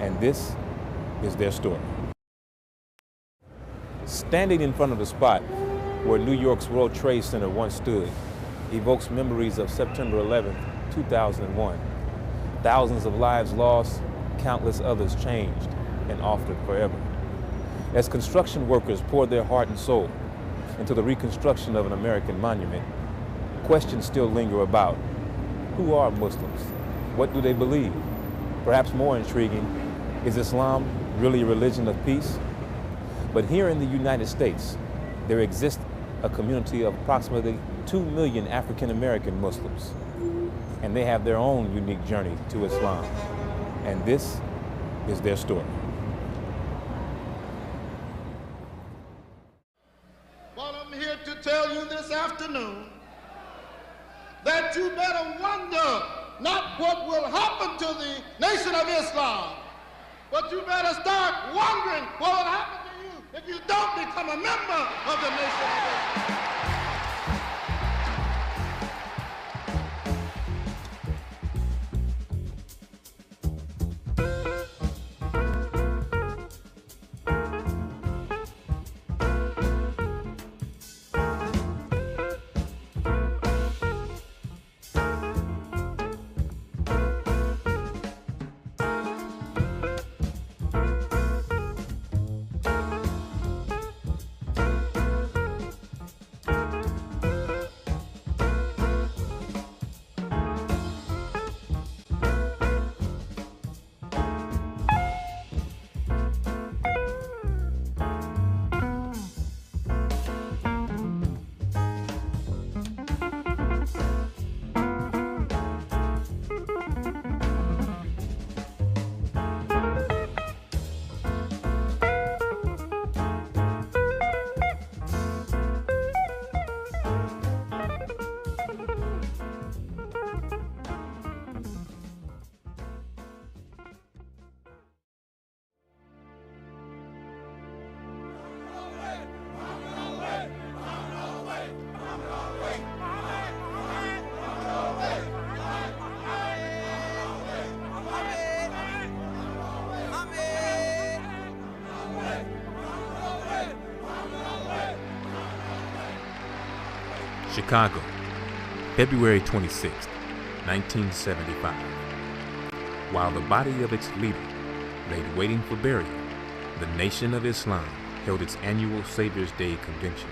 and this is their story. Standing in front of the spot where New York's World Trade Center once stood evokes memories of September 11, 2001. Thousands of lives lost, countless others changed, and often forever. As construction workers poured their heart and soul into the reconstruction of an American monument, questions still linger about who are Muslims? What do they believe? Perhaps more intriguing, is Islam really a religion of peace? But here in the United States, there exists a community of approximately 2 million African American Muslims, and they have their own unique journey to Islam. And this is their story. Well, I'm here to tell you this afternoon that you better wonder not what will happen to the Nation of Islam, but you better start wondering what will happen to you if you don't become a member of the Nation of Islam. Chicago, February 26, 1975. While the body of its leader lay waiting for burial, the Nation of Islam held its annual Savior's Day convention.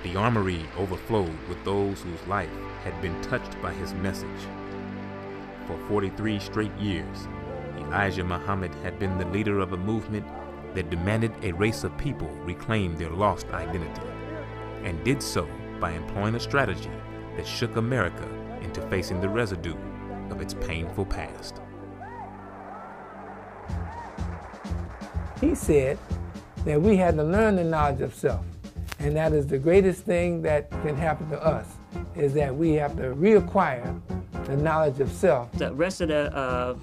The armory overflowed with those whose life had been touched by his message. For 43 straight years, Elijah Muhammad had been the leader of a movement that demanded a race of people reclaim their lost identity, and did so by employing a strategy that shook America into facing the residue of its painful past. He said that we had to learn the knowledge of self, and that is the greatest thing that can happen to us, is that we have to reacquire the knowledge of self. The rest of the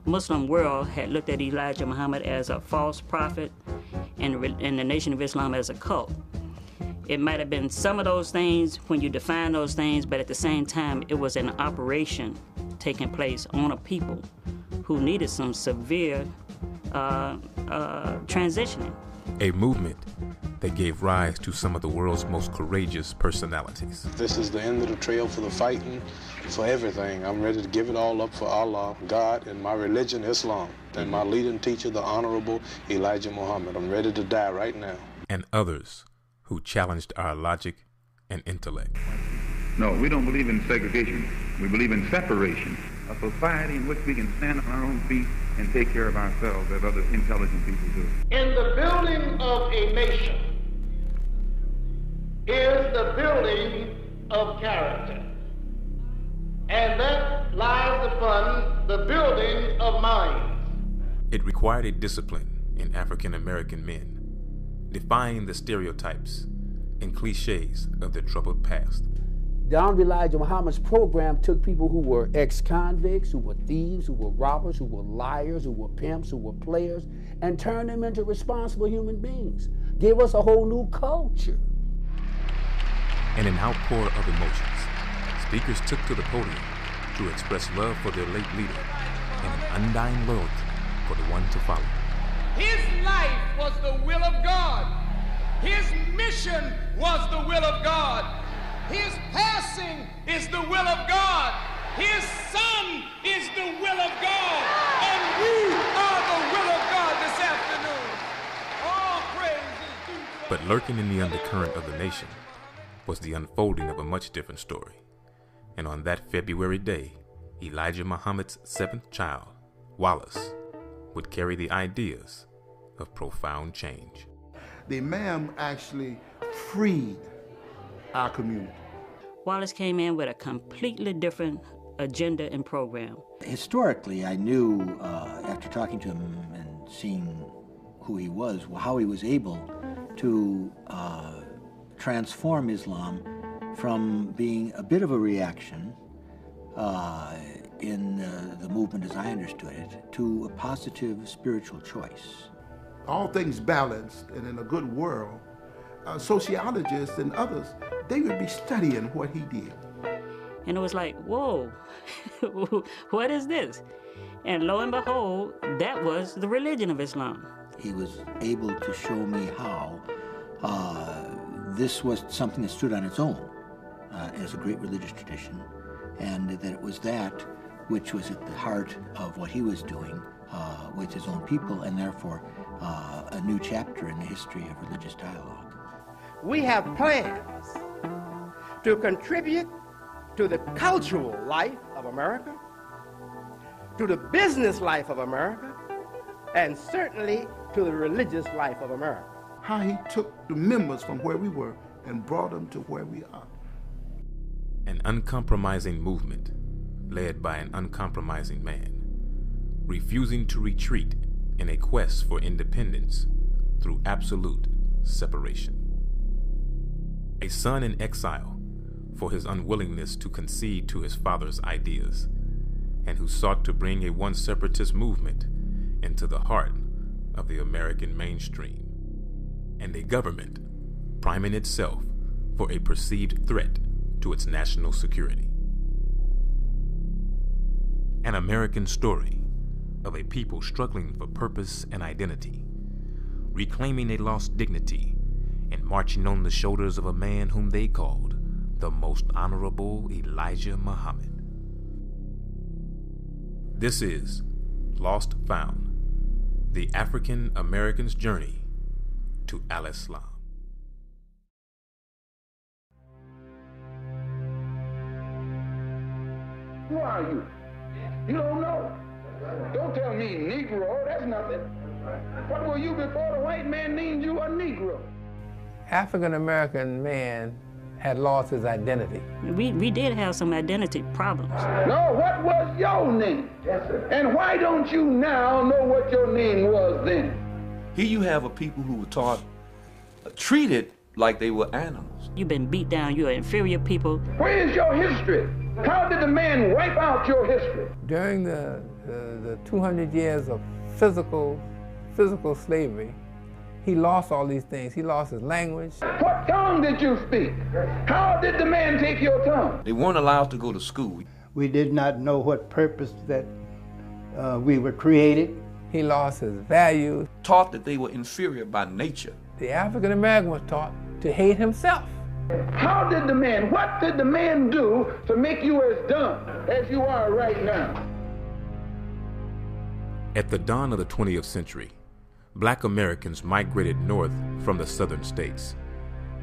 Muslim world had looked at Elijah Muhammad as a false prophet and the Nation of Islam as a cult. It might have been some of those things when you define those things, but at the same time, it was an operation taking place on a people who needed some severe transitioning. A movement that gave rise to some of the world's most courageous personalities. This is the end of the trail for the fighting, for everything. I'm ready to give it all up for Allah, God, and my religion, Islam, and my leading teacher, the Honorable Elijah Muhammad. I'm ready to die right now. And others who challenged our logic and intellect. No, we don't believe in segregation. We believe in separation. A society in which we can stand on our own feet and take care of ourselves as other intelligent people do. In the building of a nation is the building of character, and that lies upon the building of minds. It required a discipline in African American men, defying the stereotypes and cliches of their troubled past. The Honorable Elijah Muhammad's program took people who were ex-convicts, who were thieves, who were robbers, who were liars, who were pimps, who were players, and turned them into responsible human beings. Gave us a whole new culture. In an outpour of emotions, speakers took to the podium to express love for their late leader and an undying loyalty for the one to follow. His life was the will of God. His mission was the will of God. His passing is the will of God. His son is the will of God. And we are the will of God this afternoon. All praise is due to But lurking in the undercurrent of the nation was the unfolding of a much different story. And on that February day, Elijah Muhammad's seventh child, Wallace, would carry the ideas of profound change. The Imam actually freed our community. Wallace came in with a completely different agenda and program. Historically, I knew after talking to him and seeing who he was, how he was able to transform Islam from being a bit of a reaction in the movement as I understood it, to a positive spiritual choice. All things balanced and in a good world, sociologists and others, they would be studying what he did. And it was like, whoa, what is this? And lo and behold, that was the religion of Islam. He was able to show me how this was something that stood on its own as a great religious tradition, and that it was that which was at the heart of what he was doing with his own people, and therefore a new chapter in the history of religious dialogue. We have plans to contribute to the cultural life of America, to the business life of America, and certainly to the religious life of America. How he took the members from where we were and brought them to where we are. An uncompromising movement led by an uncompromising man, refusing to retreat in a quest for independence through absolute separation. A son in exile for his unwillingness to concede to his father's ideas, and who sought to bring a one-separatist movement into the heart of the American mainstream, and a government priming itself for a perceived threat to its national security. An American story of a people struggling for purpose and identity, reclaiming a lost dignity, and marching on the shoulders of a man whom they called the Most Honorable Elijah Muhammad. This is Lost Found, the African American's journey to Al-Islam. Who are you? You don't know. Don't tell me Negro, that's nothing. What were you before the white man named you a Negro? African-American man had lost his identity. We did have some identity problems. No, what was your name? Yes, sir. And why don't you now know what your name was then? Here you have a people who were treated like they were animals. You've been beat down, you're inferior people. Where is your history? How did the man wipe out your history? During the 200 years of physical slavery, he lost all these things. He lost his language. What tongue did you speak? How did the man take your tongue? They weren't allowed to go to school. We did not know what purpose that we were created. He lost his values. Taught that they were inferior by nature. The African American was taught to hate himself. What did the man do to make you as dumb as you are right now? At the dawn of the 20th century, Black Americans migrated north from the southern states,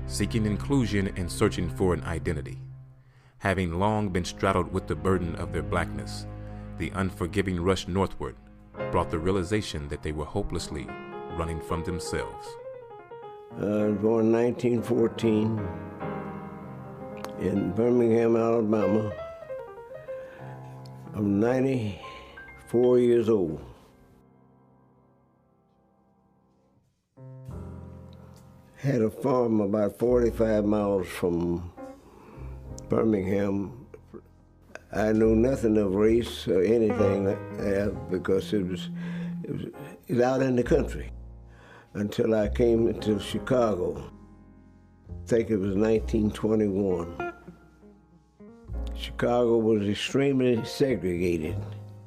seeking inclusion and searching for an identity. Having long been straddled with the burden of their blackness, the unforgiving rush northward brought the realization that they were hopelessly running from themselves. I was born in 1914 in Birmingham, Alabama. I'm 94 years old. Had a farm about 45 miles from Birmingham. I knew nothing of race or anything there because it was out in the country until I came to Chicago. I think it was 1921. Chicago was extremely segregated.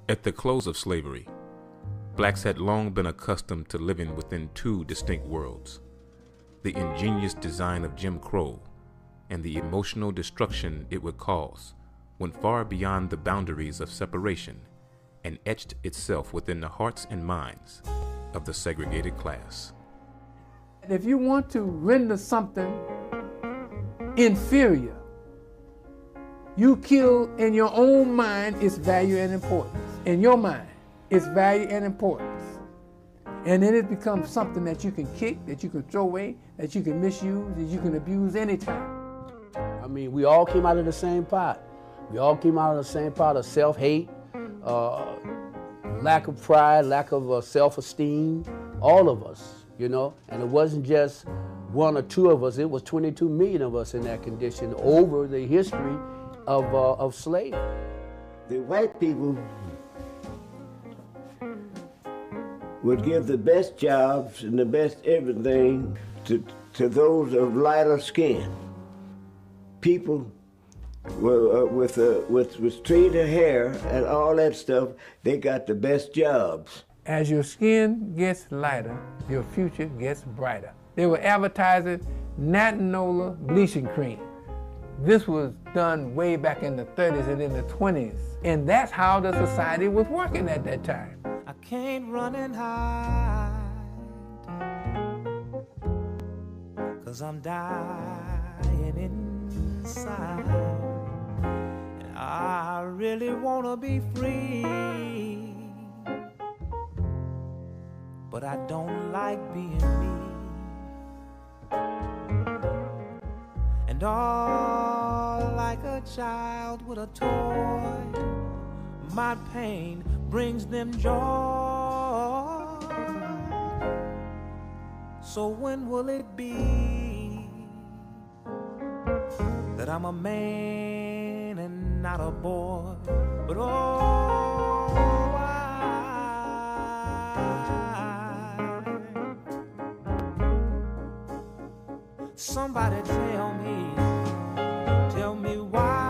At the close of slavery, blacks had long been accustomed to living within two distinct worlds: the ingenious design of Jim Crow and the emotional destruction it would cause went far beyond the boundaries of separation and etched itself within the hearts and minds of the segregated class. If you want to render something inferior, you kill in your own mind its value and importance. In your mind, its value and importance. And then it becomes something that you can kick, that you can throw away, that you can misuse, that you can abuse anytime. I mean, we all came out of the same pot. We all came out of the same pot of self-hate, lack of pride, lack of self-esteem, all of us, you know. And it wasn't just one or two of us, it was 22 million of us in that condition over the history of slavery. The white people would give the best jobs and the best everything to those of lighter skin. People with straighter hair and all that stuff, they got the best jobs. As your skin gets lighter, your future gets brighter. They were advertising Natanola bleaching cream. This was done way back in the 30s and in the 20s. And that's how the society was working at that time. I can't run and hide, 'cause I'm dying inside. And I really wanna be free, but I don't like being me. And all like a child with a toy, my pain brings them joy. So when will it be that I'm a man and not a boy? But somebody tell me why.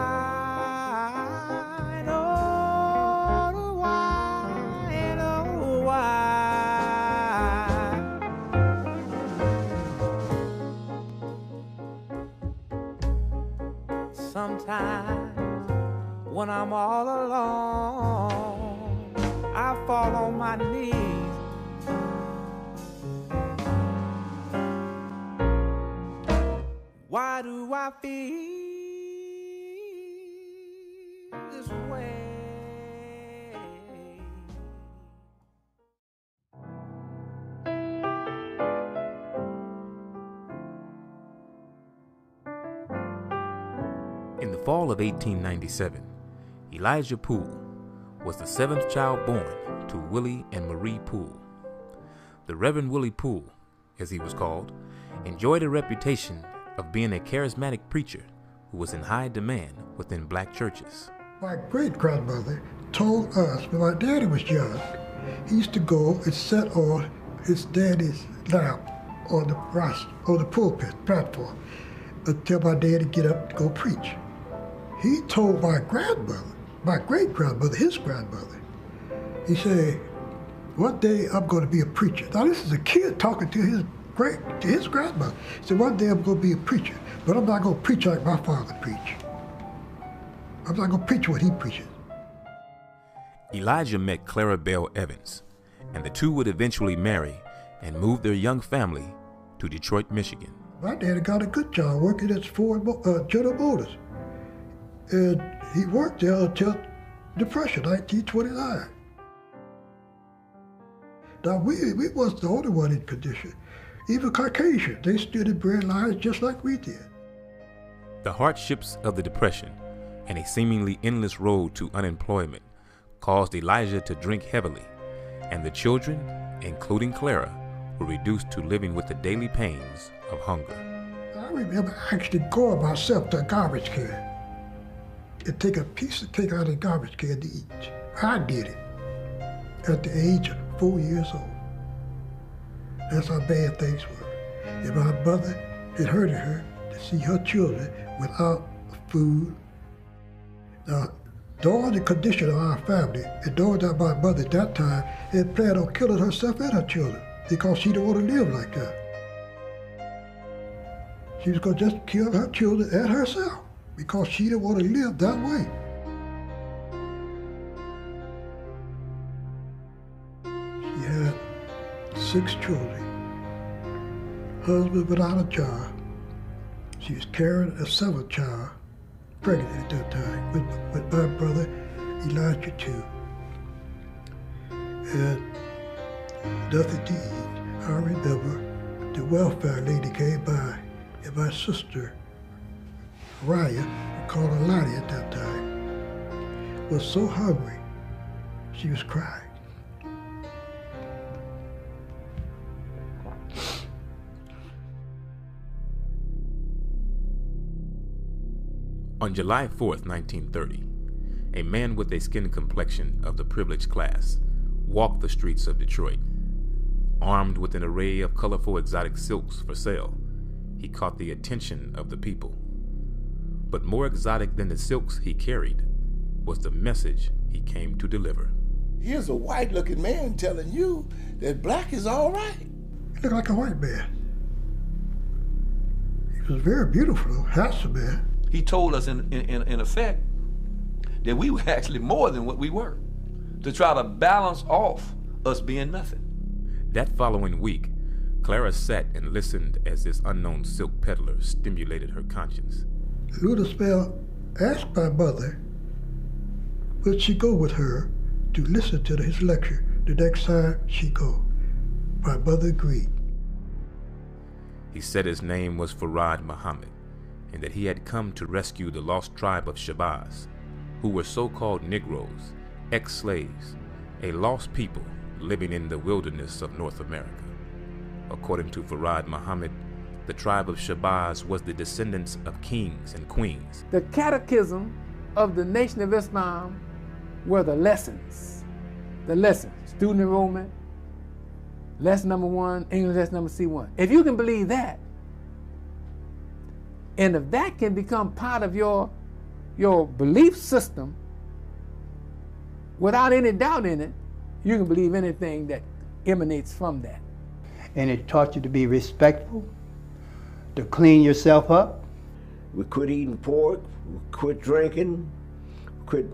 Sometimes when I'm all alone, I fall on my knees. Why do I feel this way? In the fall of 1897, Elijah Poole was the seventh child born to Willie and Marie Poole. The Reverend Willie Poole, as he was called, enjoyed a reputation of being a charismatic preacher who was in high demand within black churches. My great-grandmother told us when my daddy was young, he used to go and sit on his daddy's lap on the pulpit platform until my daddy get up to go preach. He told my grandmother, my great-grandmother, his grandmother, he said, one day I'm going to be a preacher. Now this is a kid talking to his grandmother. He said, one day I'm going to be a preacher, but I'm not going to preach like my father preached. I'm not going to preach what he preaches. Elijah met Clara Bell Evans, and the two would eventually marry and move their young family to Detroit, Michigan. My daddy got a good job working at Ford General Motors. And he worked there until Depression, 1929. Now, we wasn't the only one in condition. Even Caucasian, they stood in bread lines just like we did. The hardships of the Depression and a seemingly endless road to unemployment caused Elijah to drink heavily, and the children, including Clara, were reduced to living with the daily pains of hunger. I remember actually going myself to a garbage can and take a piece of cake out of the garbage can to eat. I did it at the age of 4 years old. That's how bad things were. And my mother, it hurted her to see her children without food. Now, Knowing the condition of our family, and knowing that my mother at that time had planned on killing herself and her children because she didn't want to live like that. She was going to just kill her children and herself because she didn't want to live that way. She had 6 children. Husband without a job. She was carrying a 7th child, pregnant at that time, with my brother Elijah too. And nothing to eat. I remember the welfare lady came by, and my sister, Raya, we called her Lottie at that time, was so hungry, she was crying. On July 4th, 1930, a man with a skin complexion of the privileged class walked the streets of Detroit. Armed with an array of colorful exotic silks for sale, he caught the attention of the people. But more exotic than the silks he carried was the message he came to deliver. Here's a white-looking man telling you that black is all right. He looked like a white man. He was very beautiful, handsome man. He told us in effect that we were actually more than what we were, to try to balance off us being nothing. That following week, Clara sat and listened as this unknown silk peddler stimulated her conscience. Luther Spell asked my mother would she go with her to listen to his lecture the next time she go. My mother agreed. He said his name was Farad Muhammad, and that he had come to rescue the lost tribe of Shabazz, who were so-called Negroes, ex-slaves, a lost people living in the wilderness of North America. According to Farad Muhammad, the tribe of Shabazz was the descendants of kings and queens. The catechism of the Nation of Islam were the lessons. The lessons, student enrollment, lesson number 1, English lesson number C1. If you can believe that, and if that can become part of your belief system without any doubt in it, you can believe anything that emanates from that. And it taught you to be respectful, to clean yourself up. We quit eating pork, we quit drinking, quit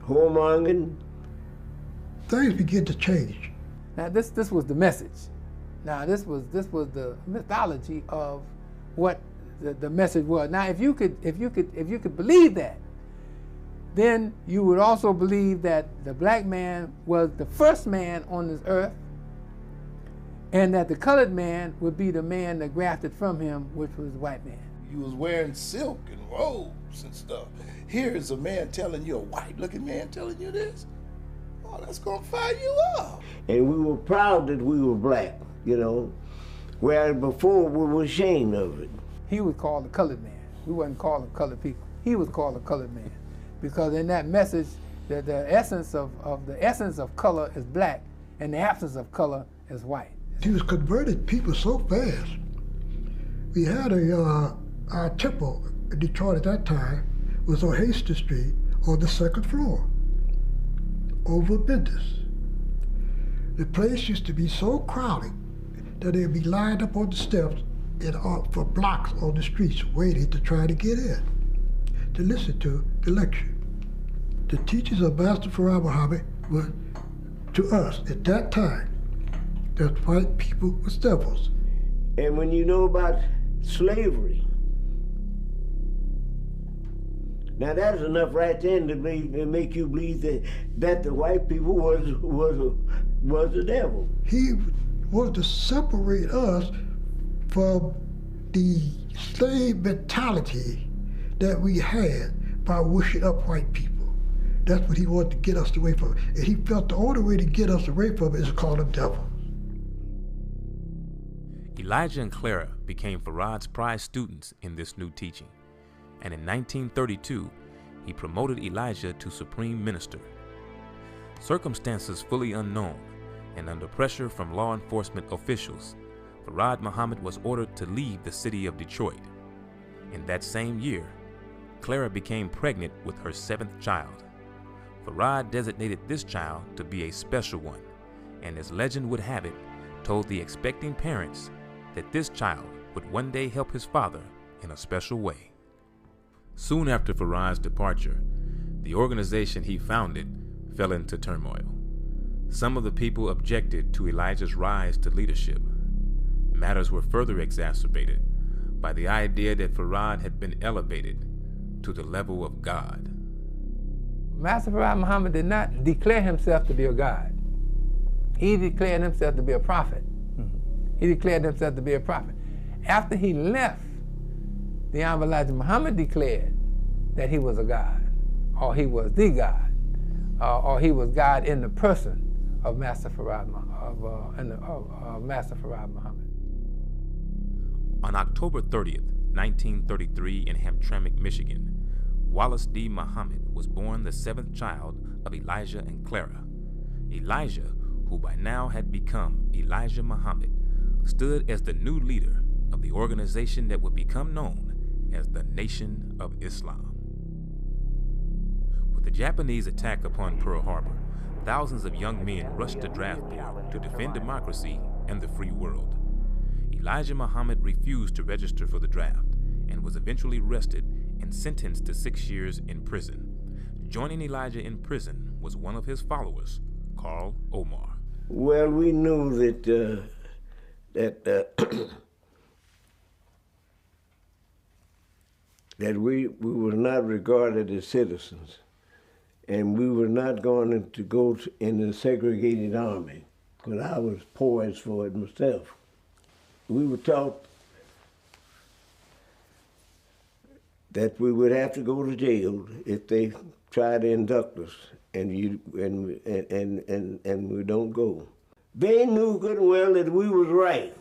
whoremongering. Things begin to change. Now this was the message. Now this was the mythology of what the message was. Now if you could believe that, then you would also believe that the black man was the first man on this earth, and that the colored man would be the man that grafted from him, which was the white man. You was wearing silk and robes and stuff. Here is a man telling you, a white-looking man telling you this? Oh, that's gonna fire you up. And we were proud that we were black, you know, where before we were ashamed of it. He was called the colored man. We wasn't calling colored people. He was called a colored man. Because in that message, the essence of color is black, and the absence of color is white. He was converting people so fast. We had our temple in Detroit at that time was on Hastings Street on the 2nd floor, over business. The place used to be so crowded that they'd be lined up on the steps and for blocks on the streets waiting to try to get in, to listen to the lecture. The teachings of Master Farad Muhammad were, to us at that time, that white people was devils. And when you know about slavery, now that's enough right then to make you believe that the white people was the devil. He wanted to separate us from the slave mentality that we had by wishing up white people. That's what he wanted to get us away from. And he felt the only way to get us away from it is to call them devils. Elijah and Clara became Farad's prize students in this new teaching, and in 1932, he promoted Elijah to supreme minister. Circumstances fully unknown, and under pressure from law enforcement officials, Farad Muhammad was ordered to leave the city of Detroit. In that same year, Clara became pregnant with her 7th child. Farad designated this child to be a special one, and as legend would have it, told the expecting parents that this child would one day help his father in a special way. Soon after Farad's departure, the organization he founded fell into turmoil. Some of the people objected to Elijah's rise to leadership. Matters were further exacerbated by the idea that Farad had been elevated to the level of God. Master Farad Muhammad did not declare himself to be a god. He declared himself to be a prophet. He declared himself to be a prophet. After he left, the Imam Wallace Muhammad declared that he was a god, or he was the God, or he was God in the person of Master Farad Muhammad. On October 30th, 1933 in Hamtramck, Michigan, Wallace D. Muhammad was born the 7th child of Elijah and Clara. Elijah, who by now had become Elijah Muhammad, stood as the new leader of the organization that would become known as the Nation of Islam. With the Japanese attack upon Pearl Harbor, thousands of young men rushed the draft board to defend democracy and the free world. Elijah Muhammad refused to register for the draft and was eventually arrested and sentenced to 6 years in prison. Joining Elijah in prison was one of his followers, Karl Omar. Well, we knew that that we were not regarded as citizens, and we were not going to go in the segregated army, because I was poised for it myself. We were taught that we would have to go to jail if they tried to induct us, and we don't go. They knew good and well that we was right.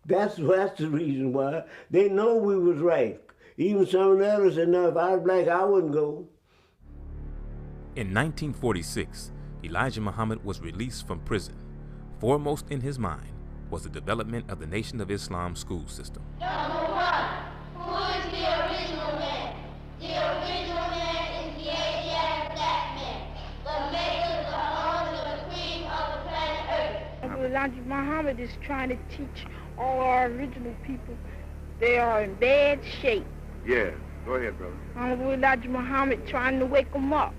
That's the reason why. They know we was right. Even some of the others said, no, if I was black, I wouldn't go. In 1946, Elijah Muhammad was released from prison. Foremost in his mind was the development of the Nation of Islam school system. Number one, who is the original man? The original man is the Asiatic black man, the maker, the owner, the queen of the planet Earth. Elijah Muhammad is trying to teach all our original people they are in bad shape. Yeah, go ahead, brother. Elijah Muhammad trying to wake them up.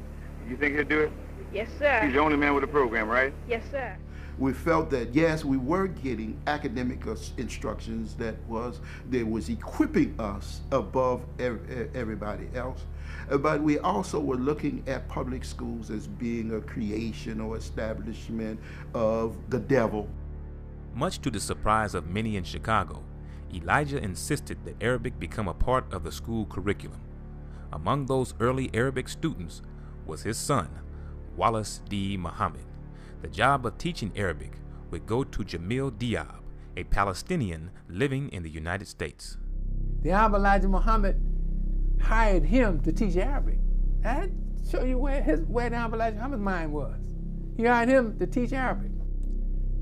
You think he'll do it? Yes, sir. He's the only man with a program, right? Yes, sir. We felt that, yes, we were getting academic instructions that was equipping us above everybody else. But we also were looking at public schools as being a creation or establishment of the devil. Much to the surprise of many in Chicago, Elijah insisted that Arabic become a part of the school curriculum. Among those early Arabic students was his son, Wallace D. Muhammad. The job of teaching Arabic would go to Jamil Diab, a Palestinian living in the United States. The Imam Elijah Muhammad hired him to teach Arabic. That show you where the Imam Elijah Muhammad's mind was. He hired him to teach Arabic.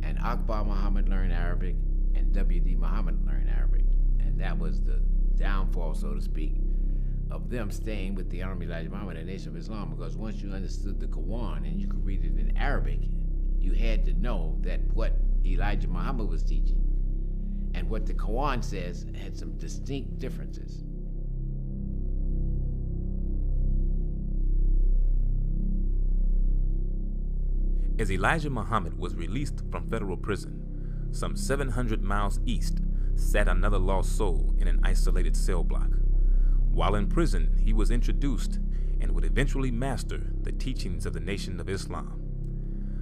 And Akbar Muhammad learned Arabic, and W.D. Muhammad learned Arabic. And that was the downfall, so to speak, of them staying with the Imam Elijah Muhammad and the Nation of Islam, because once you understood the Quran and you could read it in Arabic, you had to know that what Elijah Muhammad was teaching and what the Quran says had some distinct differences. As Elijah Muhammad was released from federal prison, some 700 miles east sat another lost soul in an isolated cell block. While in prison, he was introduced and would eventually master the teachings of the Nation of Islam.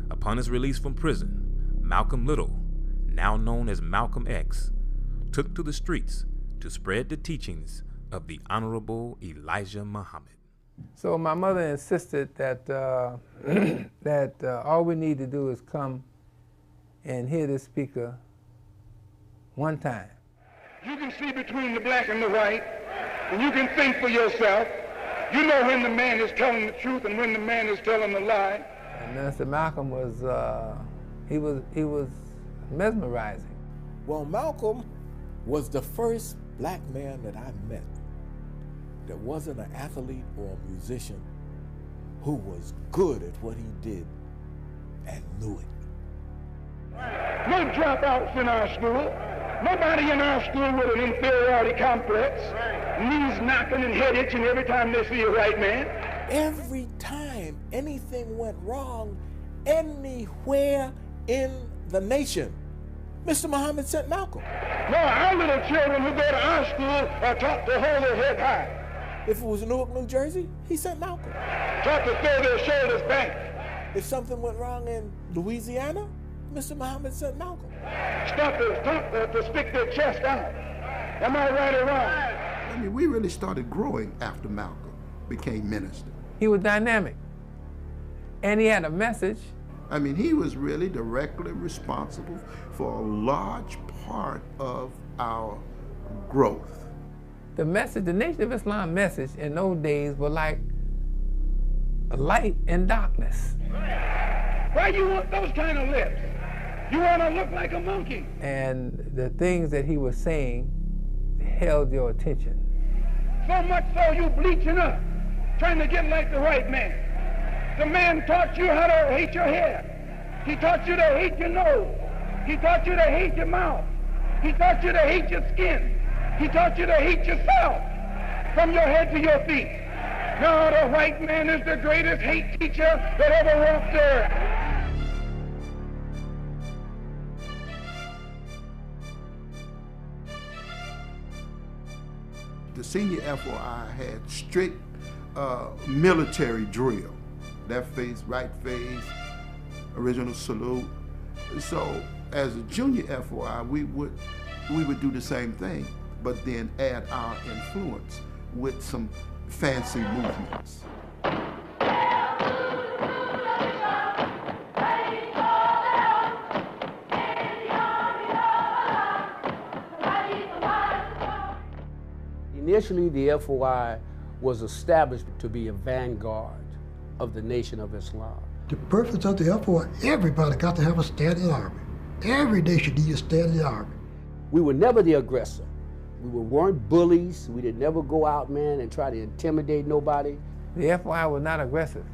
Upon his release from prison, Malcolm Little, now known as Malcolm X, took to the streets to spread the teachings of the Honorable Elijah Muhammad. So my mother insisted that all we need to do is come and hear this speaker one time. You can see between the black and the white, and you can think for yourself. You know when the man is telling the truth and when the man is telling the lie. And Mr. Malcolm was, he was mesmerizing. Well, Malcolm was the first black man that I met that wasn't an athlete or a musician who was good at what he did and knew it. No dropouts in our school. Nobody in our school with an inferiority complex, knees knocking and head itching every time they see a white man. Every time anything went wrong anywhere in the nation, Mr. Muhammad sent Malcolm. No, our little children who go to our school are taught to hold their head high. If it was Newark, New Jersey, he sent Malcolm. Taught to throw their shoulders back. If something went wrong in Louisiana, Mr. Muhammad sent Malcolm. Stop to stick their chest out. Am I right or wrong? I mean, we really started growing after Malcolm became minister. He was dynamic, and he had a message. I mean, he was really directly responsible for a large part of our growth. The message, the Nation of Islam message in those days was like a light in darkness. Why you want those kind of lips? You want to look like a monkey. And the things that he was saying held your attention. So much so you bleaching up, trying to get like the white man. The man taught you how to hate your hair. He taught you to hate your nose. He taught you to hate your mouth. He taught you to hate your skin. He taught you to hate yourself from your head to your feet. Now the white man is the greatest hate teacher that ever walked the earth. The senior FOI had strict military drill. Left face, right face, original salute. So as a junior FOI, we would do the same thing, but then add our influence with some fancy movements. Initially, the FOI was established to be a vanguard of the Nation of Islam. The purpose of the FOI, everybody got to have a standing army. Every nation needs a standing army. We were never the aggressor. We weren't bullies. We did never go out, man, and try to intimidate nobody. The FOI was not aggressive.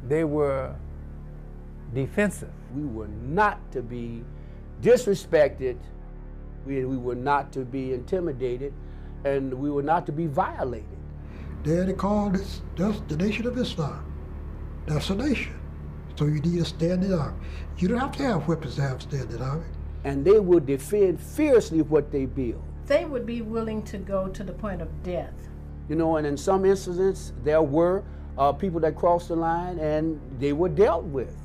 They were defensive. We were not to be disrespected. We were not to be intimidated, and we were not to be violated. They called this the Nation of Islam. That's a nation. So you need a standing army. You don't have to have weapons to have a standing army. And they will defend fiercely what they build. They would be willing to go to the point of death. You know, and in some instances, there were people that crossed the line and they were dealt with.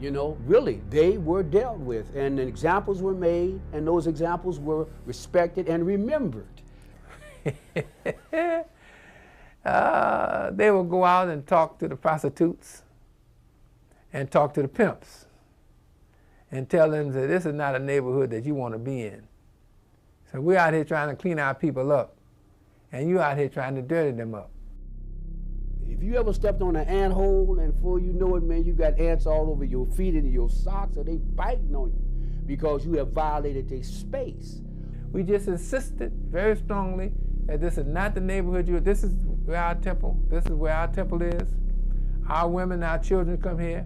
You know, really, they were dealt with. And examples were made, and those examples were respected and remembered. They would go out and talk to the prostitutes and talk to the pimps and tell them that this is not a neighborhood that you want to be in. So we're out here trying to clean our people up, and you out here trying to dirty them up. If you ever stepped on an ant hole, and before you know it, man, you got ants all over your feet and your socks, or they biting on you because you have violated their space. We just insisted very strongly that this is not the neighborhood this is where our temple, this is where our temple is. Our women, our children come here.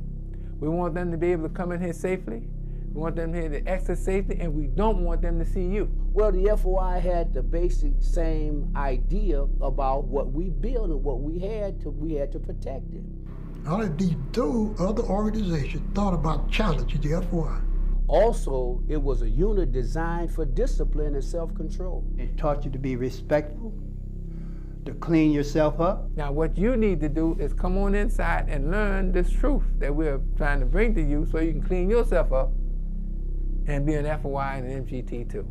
We want them to be able to come in here safely. We want them here to exit safely, and we don't want them to see you. Well, the FOI had the basic same idea about what we built and what we had to protect it. All of these other organizations thought about challenging the FOI. Also, it was a unit designed for discipline and self-control. It taught you to be respectful, to clean yourself up. Now, what you need to do is come on inside and learn this truth that we're trying to bring to you so you can clean yourself up and be an FOI and an MGT too.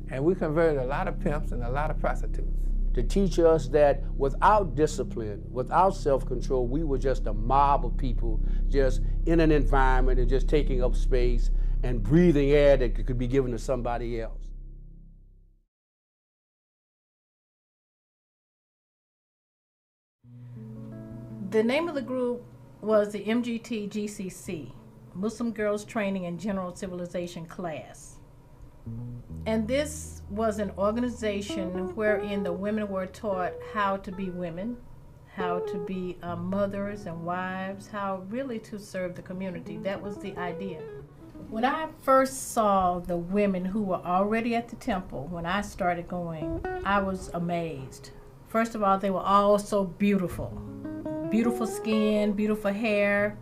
And we converted a lot of pimps and a lot of prostitutes. To teach us that without discipline, without self-control, we were just a mob of people just in an environment and just taking up space and breathing air that could be given to somebody else. The name of the group was the MGT GCC, Muslim Girls Training and General Civilization Class. And this was an organization wherein the women were taught how to be women, how to be mothers and wives, how really to serve the community. That was the idea. When I first saw the women who were already at the temple, when I started going, I was amazed. First of all, they were all so beautiful. Beautiful skin, beautiful hair,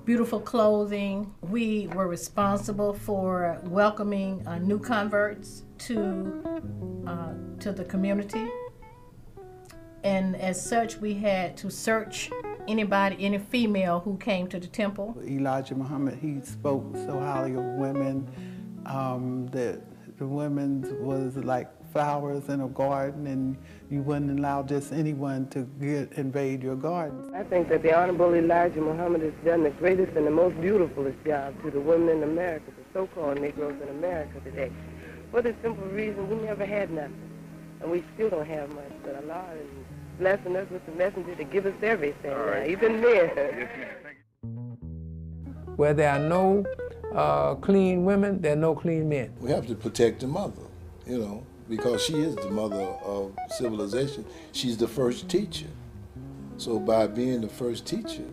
beautiful clothing. We were responsible for welcoming new converts to the community. And as such, we had to search any female who came to the temple. Elijah Muhammad, he spoke so highly of women, that the women was like flowers in a garden, and you wouldn't allow just anyone to invade your garden. I think that the Honorable Elijah Muhammad has done the greatest and the most beautifulest job to the women in America, the so-called Negroes in America today, for the simple reason we never had nothing, and we still don't have much, but Allah is blessing us with the messenger to give us everything. Right. Even men. Where there are no clean women, there are no clean men. We have to protect the mother, you know, because she is the mother of civilization. She's the first teacher. So by being the first teacher,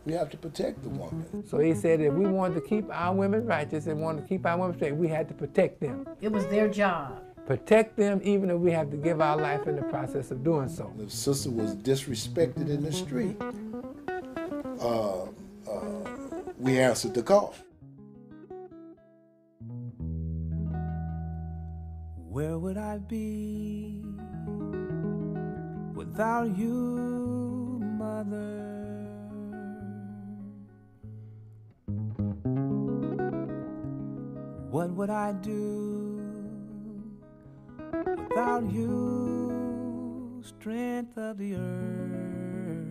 we have to protect the woman. So he said if we wanted to keep our women righteous and wanted to keep our women straight, we had to protect them. It was their job. Protect them even if we have to give our life in the process of doing so. If sister was disrespected in the street, we answered the call. Where would I be without you, mother? What would I do without you, strength of the earth?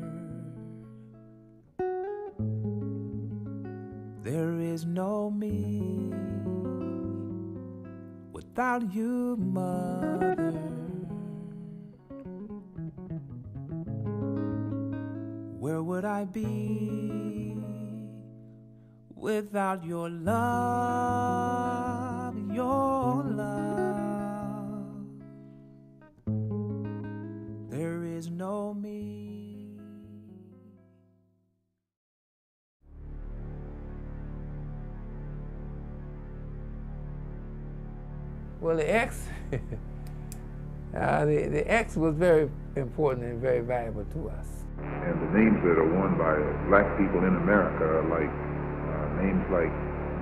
There is no me without you, mother. Where would I be without your love, your love? There is no me. Well, the X, the X was very important and very valuable to us. And the names that are worn by black people in America are like names like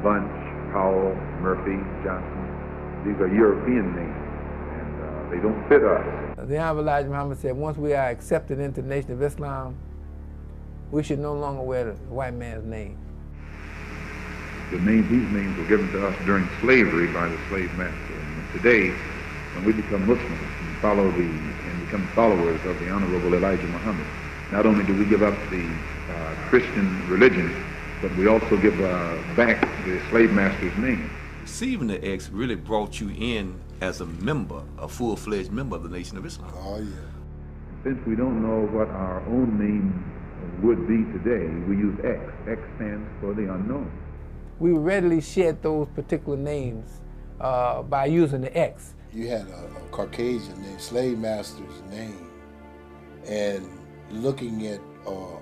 Bunch, Powell, Murphy, Johnson. These are European names, and they don't fit us. The Honorable Elijah Muhammad said once we are accepted into the Nation of Islam, we should no longer wear the white man's name. These names were given to us during slavery by the slave master. Today, when we become Muslims and become followers of the Honorable Elijah Muhammad, not only do we give up the Christian religion, but we also give back the slave master's name. Receiving the X really brought you in as a member, a full-fledged member of the Nation of Islam. Oh, yeah. Since we don't know what our own name would be today, we use X. X stands for the unknown. We readily shed those particular names by using the X. You had a Caucasian named slave master's name, and looking at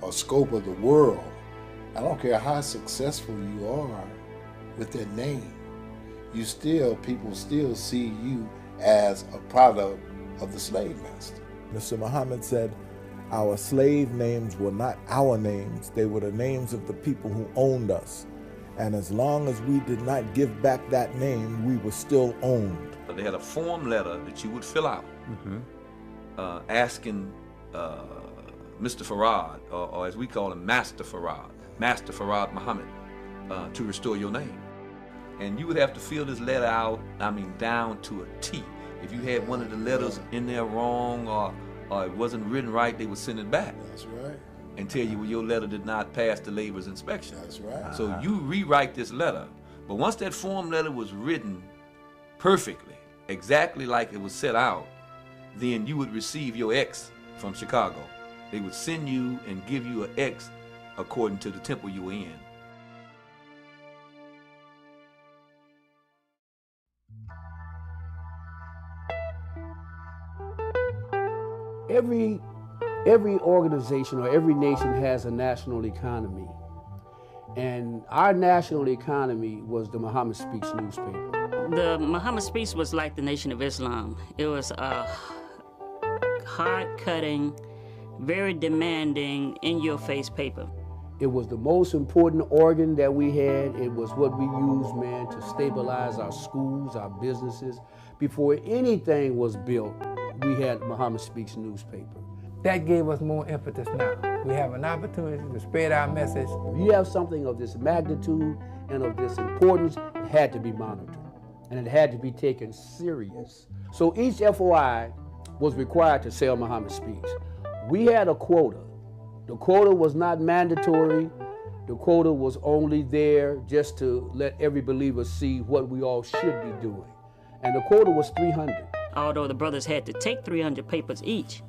a scope of the world, I don't care how successful you are with that name, people still see you as a product of the slave master. Mr. Muhammad said, our slave names were not our names, they were the names of the people who owned us. And as long as we did not give back that name, we were still owned. They had a form letter that you would fill out, asking Mr. Farad, or as we call him, Master Farad Muhammad, to restore your name. And you would have to fill this letter out, down to a T. If you had one of the letters in there wrong or it wasn't written right, they would send it back. That's right. And tell you, well, your letter did not pass the labor's inspection. That's right. So you rewrite this letter. But once that form letter was written perfectly, exactly like it was set out, then you would receive your X from Chicago. They would send you and give you an X according to the temple you were in. Every Every organization or every nation has a national economy. And our national economy was the Muhammad Speaks newspaper. The Muhammad Speaks was like the Nation of Islam. It was a hard-cutting, very demanding, in-your-face paper. It was the most important organ that we had. It was what we used, man, to stabilize our schools, our businesses. Before anything was built, we had Muhammad Speaks newspaper. That gave us more impetus now. We have an opportunity to spread our message. If you have something of this magnitude and of this importance, it had to be monitored, and it had to be taken serious. So each FOI was required to sell Muhammad Speaks. We had a quota. The quota was not mandatory. The quota was only there just to let every believer see what we all should be doing. And the quota was 300. Although the brothers had to take 300 papers each,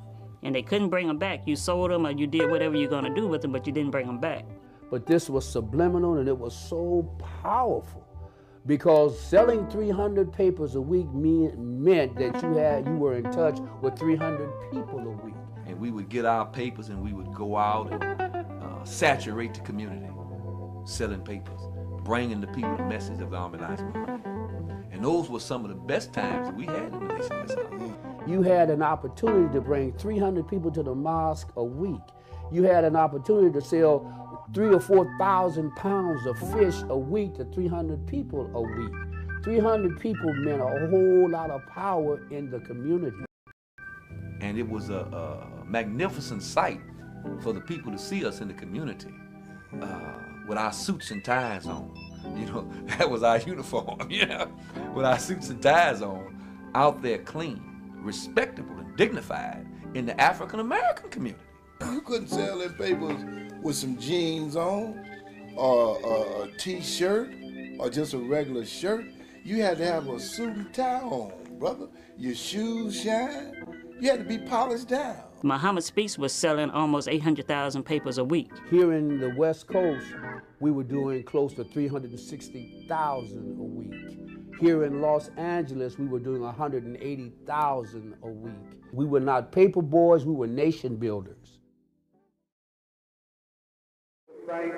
and they couldn't bring them back. You sold them or you did whatever you're gonna do with them, but you didn't bring them back. But this was subliminal, and it was so powerful, because selling 300 papers a week meant that you were in touch with 300 people a week. And we would get our papers and we would go out and saturate the community, selling papers, bringing the people the message of the Elijah Muhammad. And those were some of the best times that we had in the Nation of Islam. You had an opportunity to bring 300 people to the mosque a week. You had an opportunity to sell 3,000 or 4,000 pounds of fish a week to 300 people a week. 300 people meant a whole lot of power in the community. And it was a magnificent sight for the people to see us in the community with our suits and ties on. You know, that was our uniform, yeah. With our suits and ties on, out there clean, respectable, and dignified in the African-American community. You couldn't sell them papers with some jeans on, or a t-shirt, or just a regular shirt. You had to have a suit and tie on, brother. Your shoes shine. You had to be polished down. Muhammad Speaks was selling almost 800,000 papers a week. Here in the West Coast, we were doing close to 360,000 a week. Here in Los Angeles, we were doing 180,000 a week. We were not paper boys, we were nation builders. Fight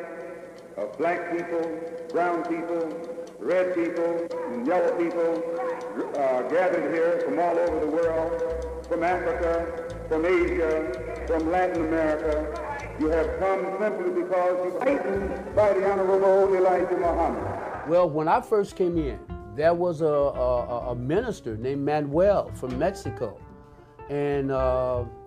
of black people, brown people, red people, and yellow people gathered here from all over the world, from Africa, from Asia, from Latin America. You have come simply because you were frightened by the Honorable Elijah Muhammad. Well, when I first came in, there was a minister named Manuel from Mexico. And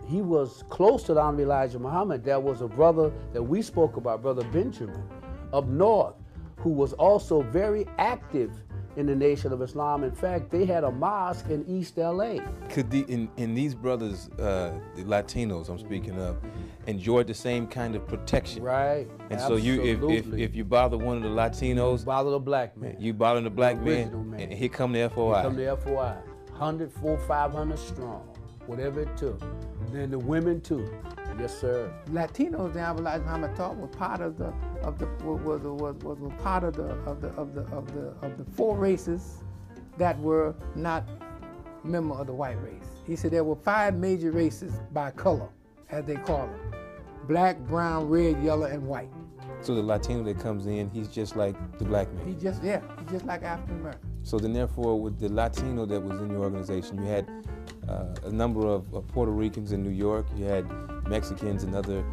he was close to the Honorable Elijah Muhammad. There was a brother that we spoke about, Brother Benjamin, up north, who was also very active in the Nation of Islam. In fact, they had a mosque in East LA. Could these brothers, the Latinos I'm speaking of, enjoyed the same kind of protection? Right. And absolutely. so if you bother one of the Latinos, you bother the black man. You bother the black man, and here come the FOI. Here come the FOI. 100, 400, 500 strong, whatever it took. Then the women too. Yes, sir. Latinos, the Elijah Muhammad taught, was part of the four races that were not member of the white race. He said there were 5 major races by color, as they call them: black, brown, red, yellow, and white. So the Latino that comes in, he's just like the black man. He's just like African American. So then, therefore, with the Latino that was in your organization, you had a number of Puerto Ricans in New York. You had Mexicans and other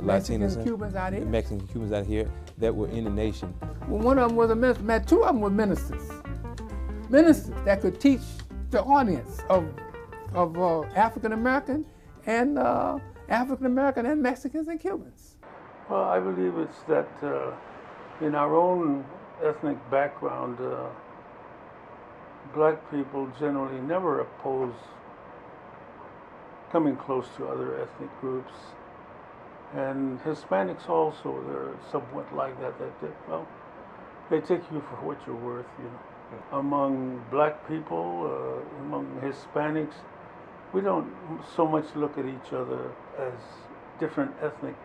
Latinos, Cubans out here. Mexican Cubans out here that were in the nation. Well, one of them was a minister. 2 of them were ministers. Ministers that could teach the audience of African American and Mexicans and Cubans. Well, I believe it's that in our own ethnic background, black people generally never oppose coming close to other ethnic groups. And Hispanics also, they're somewhat like that. They take you for what you're worth, you know. Among black people, among Hispanics, we don't so much look at each other as different ethnics,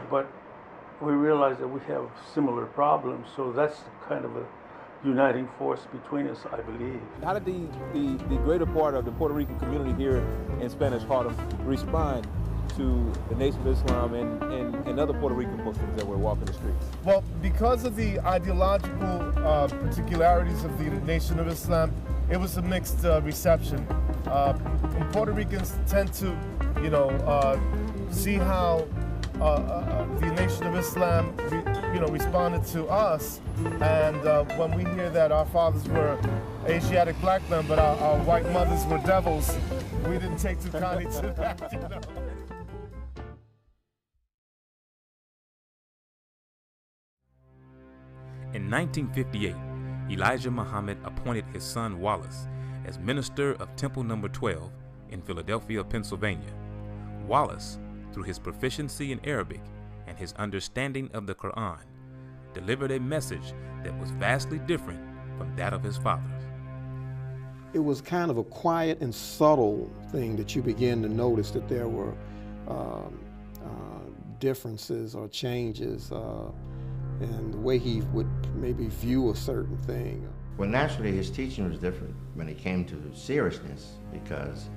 but we realize that we have similar problems, so that's kind of a uniting force between us, I believe. How did the greater part of the Puerto Rican community here in Spanish Harlem respond to the Nation of Islam and other Puerto Rican Muslims that were walking the streets? Well, because of the ideological particularities of the Nation of Islam, it was a mixed reception. Puerto Ricans tend to, see how the Nation of Islam, responded to us, and when we hear that our fathers were Asiatic black men, but our white mothers were devils, we didn't take too kindly to that. In 1958, Elijah Muhammad appointed his son Wallace as minister of Temple No. 12 in Philadelphia, Pennsylvania. Wallace, through his proficiency in Arabic and his understanding of the Quran, delivered a message that was vastly different from that of his fathers. It was kind of a quiet and subtle thing that you begin to notice that there were differences or changes in the way he would maybe view a certain thing. Well, naturally, his teaching was different when it came to seriousness, because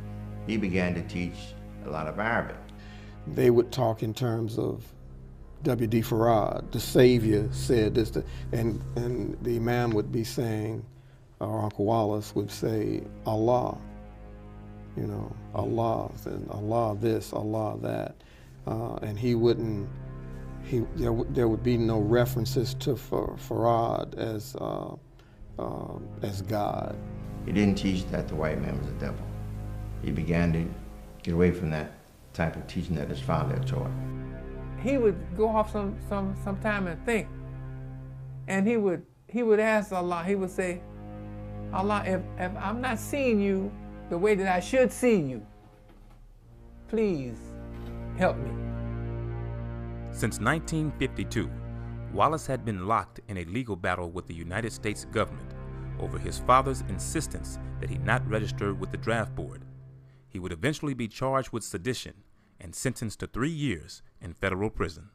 he began to teach a lot of Arabic. They would talk in terms of W.D. Farad, the Savior said this, and the Imam would be saying, or Uncle Wallace would say, Allah, Allah, and Allah this, Allah that, and he wouldn't, there would be no references to Farad as God. He didn't teach that the white man was a devil. He began to get away from that type of teaching that his father had taught. He would go off some time and think, and he would ask Allah. He would say, Allah, if I'm not seeing you the way that I should see you, please help me. Since 1952, Wallace had been locked in a legal battle with the United States government over his father's insistence that he not register with the draft board. He would eventually be charged with sedition and sentenced to 3 years in federal prison.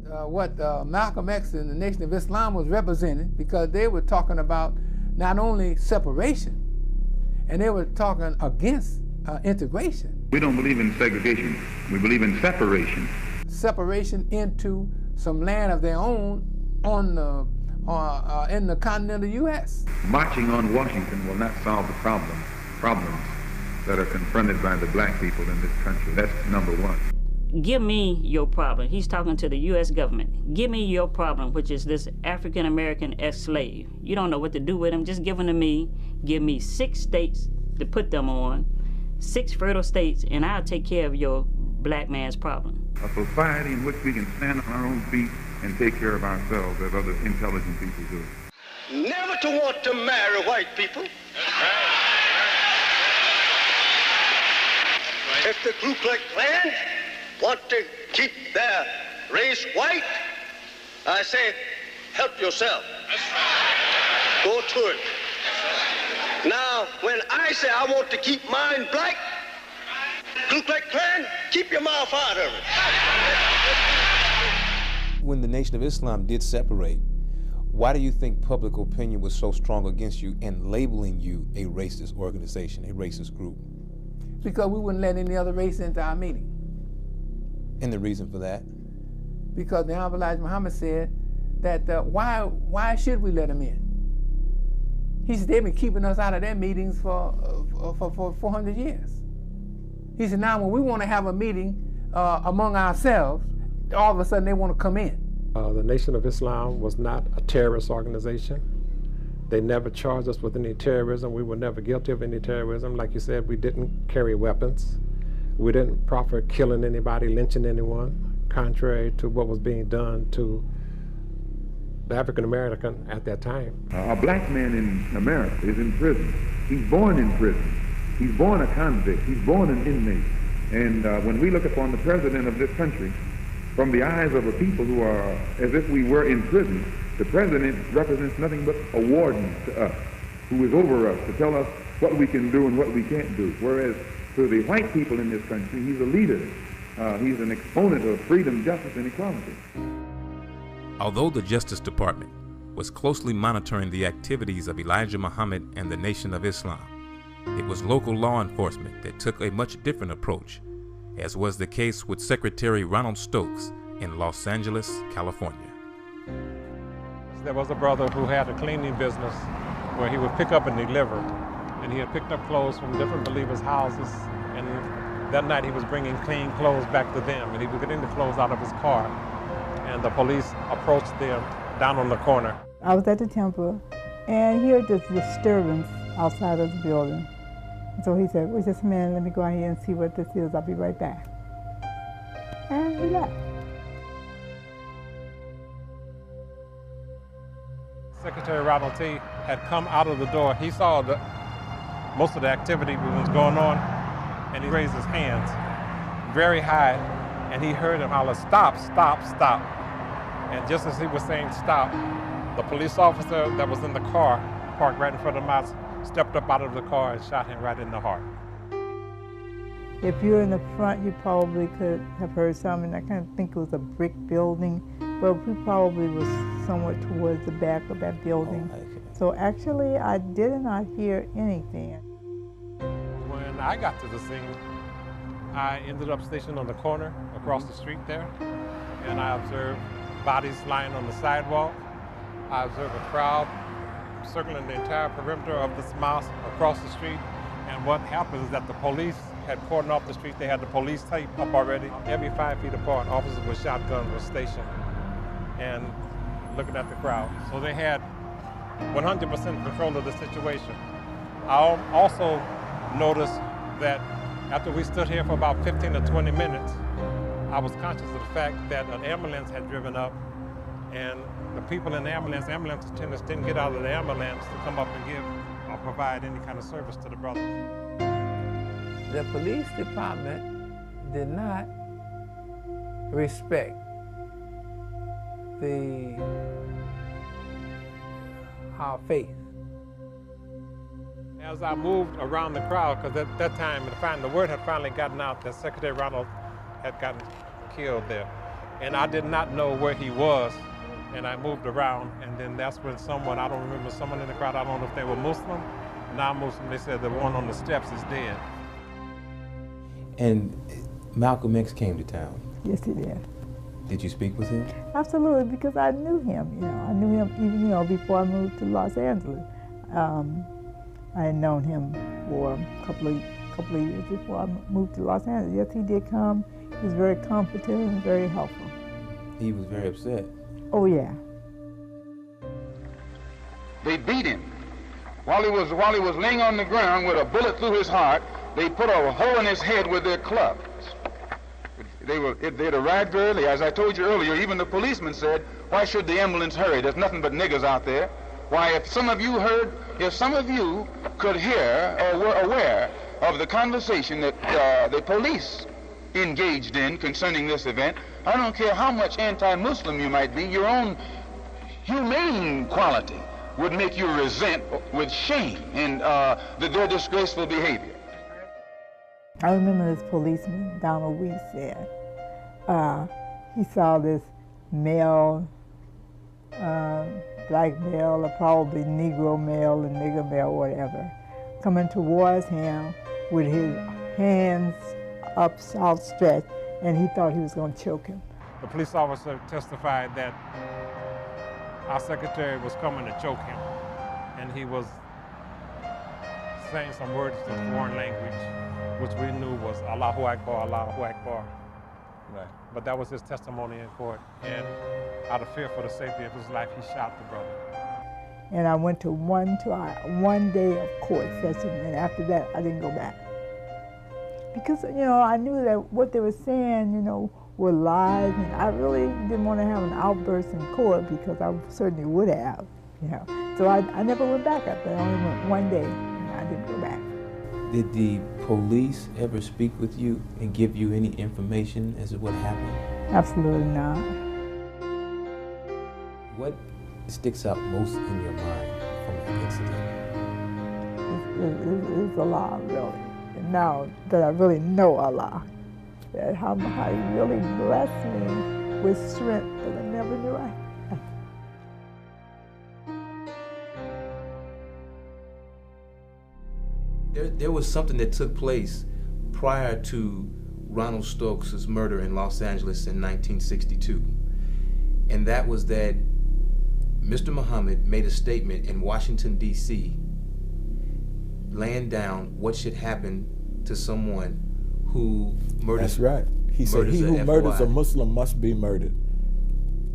What Malcolm X and the Nation of Islam was representing, because they were talking about not only separation, and they were talking against integration. We don't believe in segregation. We believe in separation. Separation into some land of their own in the continental U.S. Marching on Washington will not solve the problems that are confronted by the black people in this country. That's number one. Give me your problem. He's talking to the U.S. government. Give me your problem, which is this African-American ex-slave. You don't know what to do with him. Just give them to me. Give me 6 states to put them on, 6 fertile states, and I'll take care of your black man's problem. A society in which we can stand on our own feet and take care of ourselves as other intelligent people do. Never to want to marry white people. If the Ku Klux Klan want to keep their race white, I say, help yourself. Go to it. Now, when I say I want to keep mine black, Ku Klux Klan, keep your mouth out of it. When the Nation of Islam did separate, why do you think public opinion was so strong against you and labeling you a racist organization, a racist group? Because we wouldn't let any other race into our meeting. And the reason for that? Because the Honorable Elijah Muhammad said that why should we let them in? He said they've been keeping us out of their meetings for 400 years. He said now when we want to have a meeting among ourselves, all of a sudden they want to come in. The Nation of Islam was not a terrorist organization. They never charged us with any terrorism. We were never guilty of any terrorism. Like you said, we didn't carry weapons. We didn't proffer killing anybody, lynching anyone, contrary to what was being done to the African American at that time. A black man in America is in prison. He's born in prison. He's born a convict. He's born an inmate. And when we look upon the president of this country, from the eyes of a people who are as if we were in prison, the president represents nothing but a warden to us, who is over us to tell us what we can do and what we can't do. Whereas to the white people in this country, he's a leader. He's an exponent of freedom, justice, and equality. Although the Justice Department was closely monitoring the activities of Elijah Muhammad and the Nation of Islam. It was local law enforcement that took a much different approach, as was the case with Secretary Ronald Stokes in Los Angeles, California. There was a brother who had a cleaning business where he would pick up and deliver, and he had picked up clothes from different believers' houses, and that night he was bringing clean clothes back to them, and he was getting the clothes out of his car, and the police approached them down on the corner. I was at the temple and heard this disturbance outside of the building. So he said, well, just a minute, let me go out here and see what this is. I'll be right back. And he left. Secretary Ronald T. had come out of the door. He saw most of the activity was going on, and he raised his hands very high, and he heard him holler, "Stop, stop, stop." And just as he was saying stop, the police officer that was in the car, parked right in front of the house, stepped up out of the car and shot him right in the heart. If you're in the front, you probably could have heard something. I kind of think it was a brick building, but we probably was somewhat towards the back of that building. So actually, I did not hear anything. When I got to the scene, I ended up stationed on the corner across the street there, and I observed bodies lying on the sidewalk. I observed a crowd circling the entire perimeter of this mosque across the street. And what happened is that the police had cordoned off the street. They had the police tape up already. Every 5 feet apart, officers with shotguns were stationed and looking at the crowd. So they had 100% control of the situation. I also noticed that after we stood here for about 15 to 20 minutes, I was conscious of the fact that an ambulance had driven up, and the people in the ambulance attendants didn't get out of the ambulance to come up and give or provide any kind of service to the brothers. The police department did not respect our faith. As I moved around the crowd, because at that time the word had finally gotten out that Secretary Ronald had gotten killed there. And I did not know where he was, and I moved around, and then that's when someone, I don't remember, someone in the crowd, I don't know if they were Muslim, non-Muslim, they said the one on the steps is dead. And Malcolm X came to town. Yes, he did. Did you speak with him? Absolutely, because I knew him. I knew him even before I moved to Los Angeles. I had known him for a couple of years before I moved to Los Angeles. Yes, he did come. He was very competent and very helpful. He was very upset. Oh, yeah. They beat him. While he was laying on the ground with a bullet through his heart, they put a hole in his head with their clubs. They'd arrived early. As I told you earlier, even the policeman said, why should the ambulance hurry? There's nothing but niggers out there. Why, if some of you could hear or were aware of the conversation that the police engaged in concerning this event, I don't care how much anti-Muslim you might be, your own humane quality would make you resent with shame and their disgraceful behavior. I remember this policeman, Donald Weiss, said he saw this male, black male, or probably Negro male and nigger male, whatever, coming towards him with his hands outstretched, and he thought he was going to choke him. The police officer testified that our secretary was coming to choke him, and he was saying some words in foreign language, which we knew was Allahu Akbar, Allahu Akbar. Right. But that was his testimony in court, and out of fear for the safety of his life, he shot the brother. And I went to one day of court session, and after that, I didn't go back. Because, I knew that what they were saying, were lies, and I really didn't want to have an outburst in court because I certainly would have, So I never went back after that. I only went one day, and I didn't go back. Did the police ever speak with you and give you any information as to what happened? Absolutely not. What sticks out most in your mind from the incident? It's Allah, really. And now that I really know Allah, that how He really blessed me with strength that I never knew I had. There was something that took place prior to Ronald Stokes' murder in Los Angeles in 1962. And that was that Mr. Muhammad made a statement in Washington, D.C., laying down what should happen to someone who murders. That's right. He said, he who murders a Muslim must be murdered.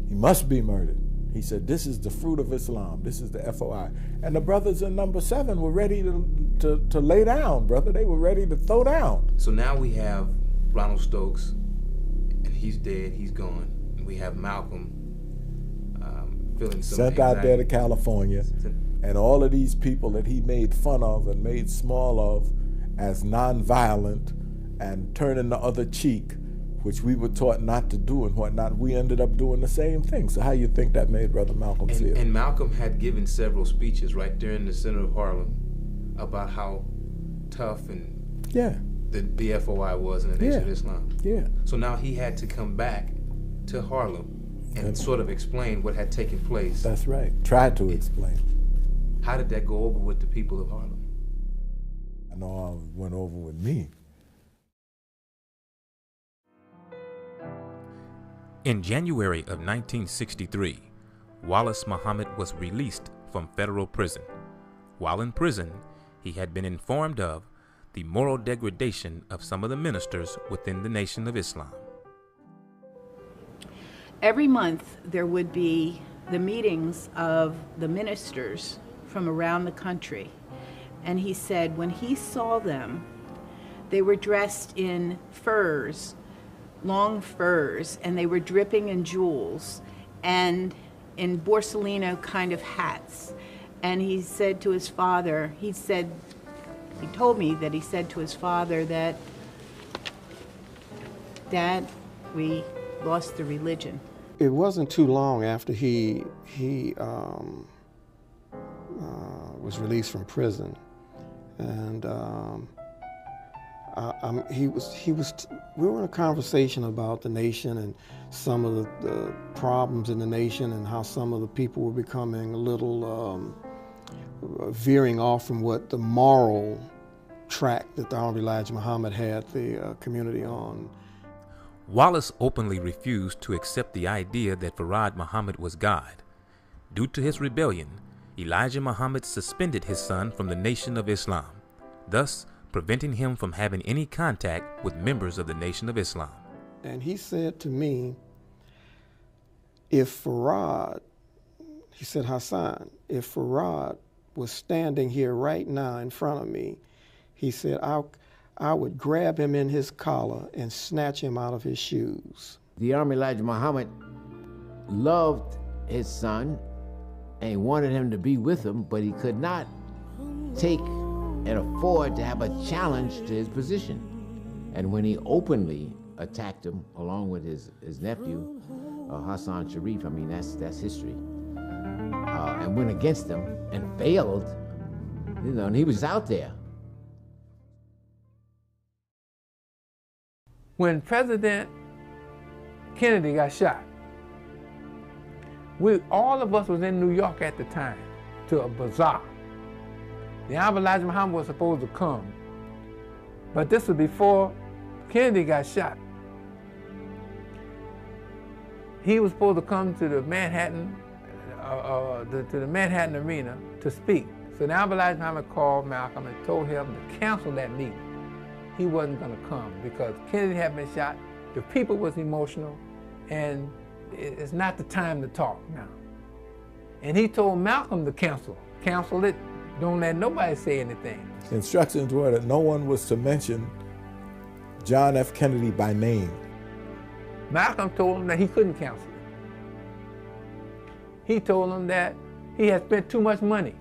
He must be murdered. He said, this is the fruit of Islam. This is the FOI. And the brothers in number 7 were ready to lay down, brother. They were ready to throw down. So now we have Ronald Stokes, and he's dead, he's gone. And we have Malcolm feeling some sent out there to California, and all of these people that he made fun of and made small of as nonviolent and turning the other cheek, which we were taught not to do and whatnot, we ended up doing the same thing. So how you think that made Brother Malcolm feel? And Malcolm had given several speeches right there in the center of Harlem about how tough and the BFOI was in the Nation of Islam. Yeah. So now he had to come back to Harlem and sort of explain what had taken place. That's right. Try to explain. How did that go over with the people of Harlem? I know it went over with me. In January of 1963, Wallace Muhammad was released from federal prison. While in prison, he had been informed of the moral degradation of some of the ministers within the Nation of Islam. Every month there would be the meetings of the ministers from around the country. And he said when he saw them, they were dressed in furs, long furs, and they were dripping in jewels and in Borsalino kind of hats. And he said to his father, he told me that he said to his father that, Dad, we lost the religion. It wasn't too long after he was released from prison, and we were in a conversation about the nation and some of the problems in the nation and how some of the people were becoming a little veering off from what the moral track that the Honorable Elijah Muhammad had the community on. Wallace openly refused to accept the idea that Farad Muhammad was God. Due to his rebellion, Elijah Muhammad suspended his son from the Nation of Islam, thus preventing him from having any contact with members of the Nation of Islam. And he said to me, if Farad, he said, Hassan, if Farad was standing here right now in front of me, he said, I would grab him in his collar and snatch him out of his shoes. The Honorable Elijah Muhammad loved his son and he wanted him to be with him, but he could not take and afford to have a challenge to his position. And when he openly attacked him, along with his nephew, Hassan Sharif, I mean, that's history, and went against him and failed, you know, and he was out there. When President Kennedy got shot, all of us was in New York at the time to a bazaar. The Honorable Elijah Muhammad was supposed to come, but this was before Kennedy got shot. He was supposed to come to the Manhattan, Arena to speak. So the Honorable Elijah Muhammad called Malcolm and told him to cancel that meeting. He wasn't going to come because Kennedy had been shot, the people was emotional, and it's not the time to talk now. And he told Malcolm to cancel it, don't let nobody say anything. The instructions were that no one was to mention John F. Kennedy by name. Malcolm told him that he couldn't cancel it. He told him that he had spent too much money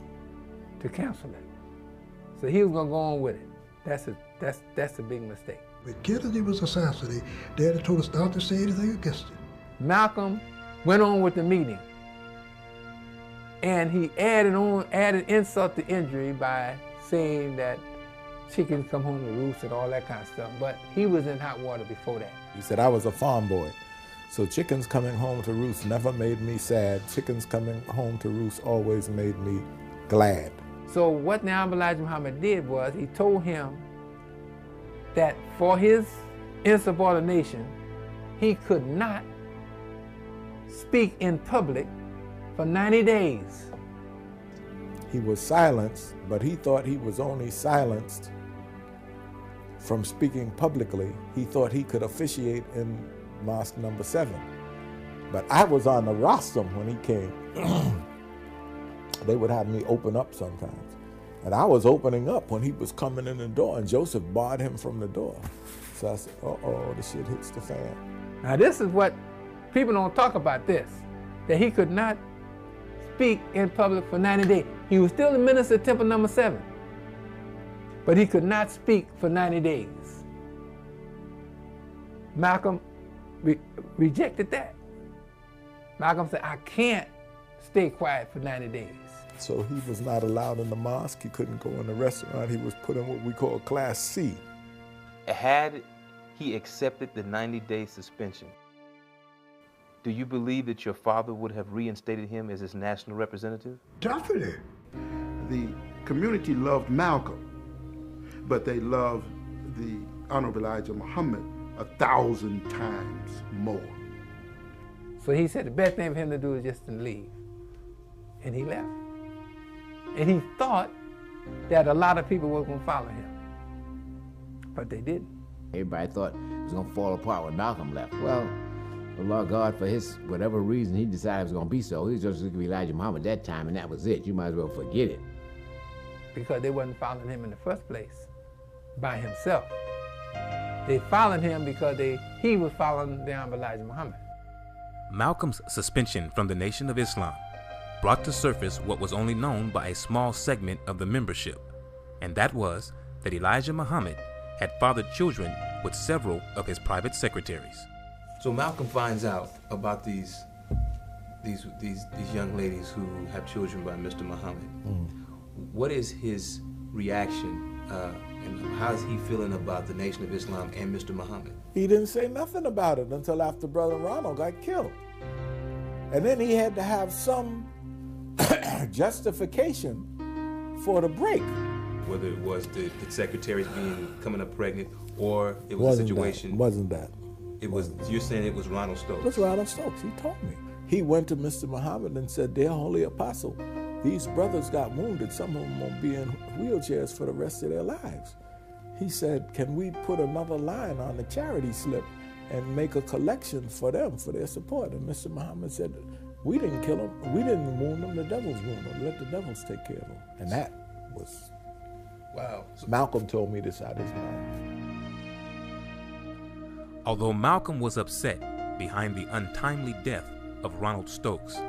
to cancel it. So he was going to go on with it. That's a big mistake. When Kennedy was assassinated, Daddy told us not to say anything against it. Malcolm went on with the meeting, and he added insult to injury by saying that chickens come home to roost and all that kind of stuff. But he was in hot water before that. He said, I was a farm boy, so chickens coming home to roost never made me sad. Chickens coming home to roost always made me glad. So what now Elijah Muhammad did was he told him that for his insubordination, he could not speak in public for 90 days. He was silenced, but he thought he was only silenced from speaking publicly. He thought he could officiate in Mosque number 7. But I was on the rostrum when he came. They would have me open up sometimes. And I was opening up when he was coming in the door, and Joseph barred him from the door. So I said, uh-oh, the shit hits the fan. Now this is what people don't talk about this, that he could not speak in public for 90 days. He was still the minister of Temple number 7, but he could not speak for 90 days. Malcolm rejected that. Malcolm said, I can't stay quiet for 90 days. So he was not allowed in the mosque. He couldn't go in the restaurant. He was put in what we call Class C. Had he accepted the 90-day suspension, do you believe that your father would have reinstated him as his national representative? Definitely. The community loved Malcolm, but they loved the Honorable Elijah Muhammad 1,000 times more. So he said the best thing for him to do is just to leave. And he left. And he thought that a lot of people were going to follow him. But they didn't. Everybody thought it was going to fall apart when Malcolm left. Well, the Lord God, for his whatever reason, he decided it was going to be so. He was just going to be Elijah Muhammad that time, and that was it. You might as well forget it. Because they wasn't following him in the first place by himself. They followed him because he was following the Honorable Elijah Muhammad. Malcolm's suspension from the Nation of Islam brought to surface what was only known by a small segment of the membership, and that was that Elijah Muhammad had fathered children with several of his private secretaries. So Malcolm finds out about these young ladies who have children by Mr. Muhammad. What is his reaction, and how is he feeling about the Nation of Islam and Mr. Muhammad? He didn't say nothing about it until after Brother Ronald got killed. And then he had to have some justification for the break. Whether it was the secretaries coming up pregnant, or it was a situation. Wasn't that? It was. You're saying it was Ronald Stokes. It was Ronald Stokes. He told me. He went to Mr. Muhammad and said, "Dear Holy Apostle, these brothers got wounded. Some of them will be in wheelchairs for the rest of their lives." He said, "Can we put another line on the charity slip and make a collection for them, for their support?" And Mr. Muhammad said, "We didn't kill them. We didn't wound them. The devils wound them. Let the devils take care of them." And that was... Wow. Malcolm told me this out of his mouth. Although Malcolm was upset behind the untimely death of Ronald Stokes,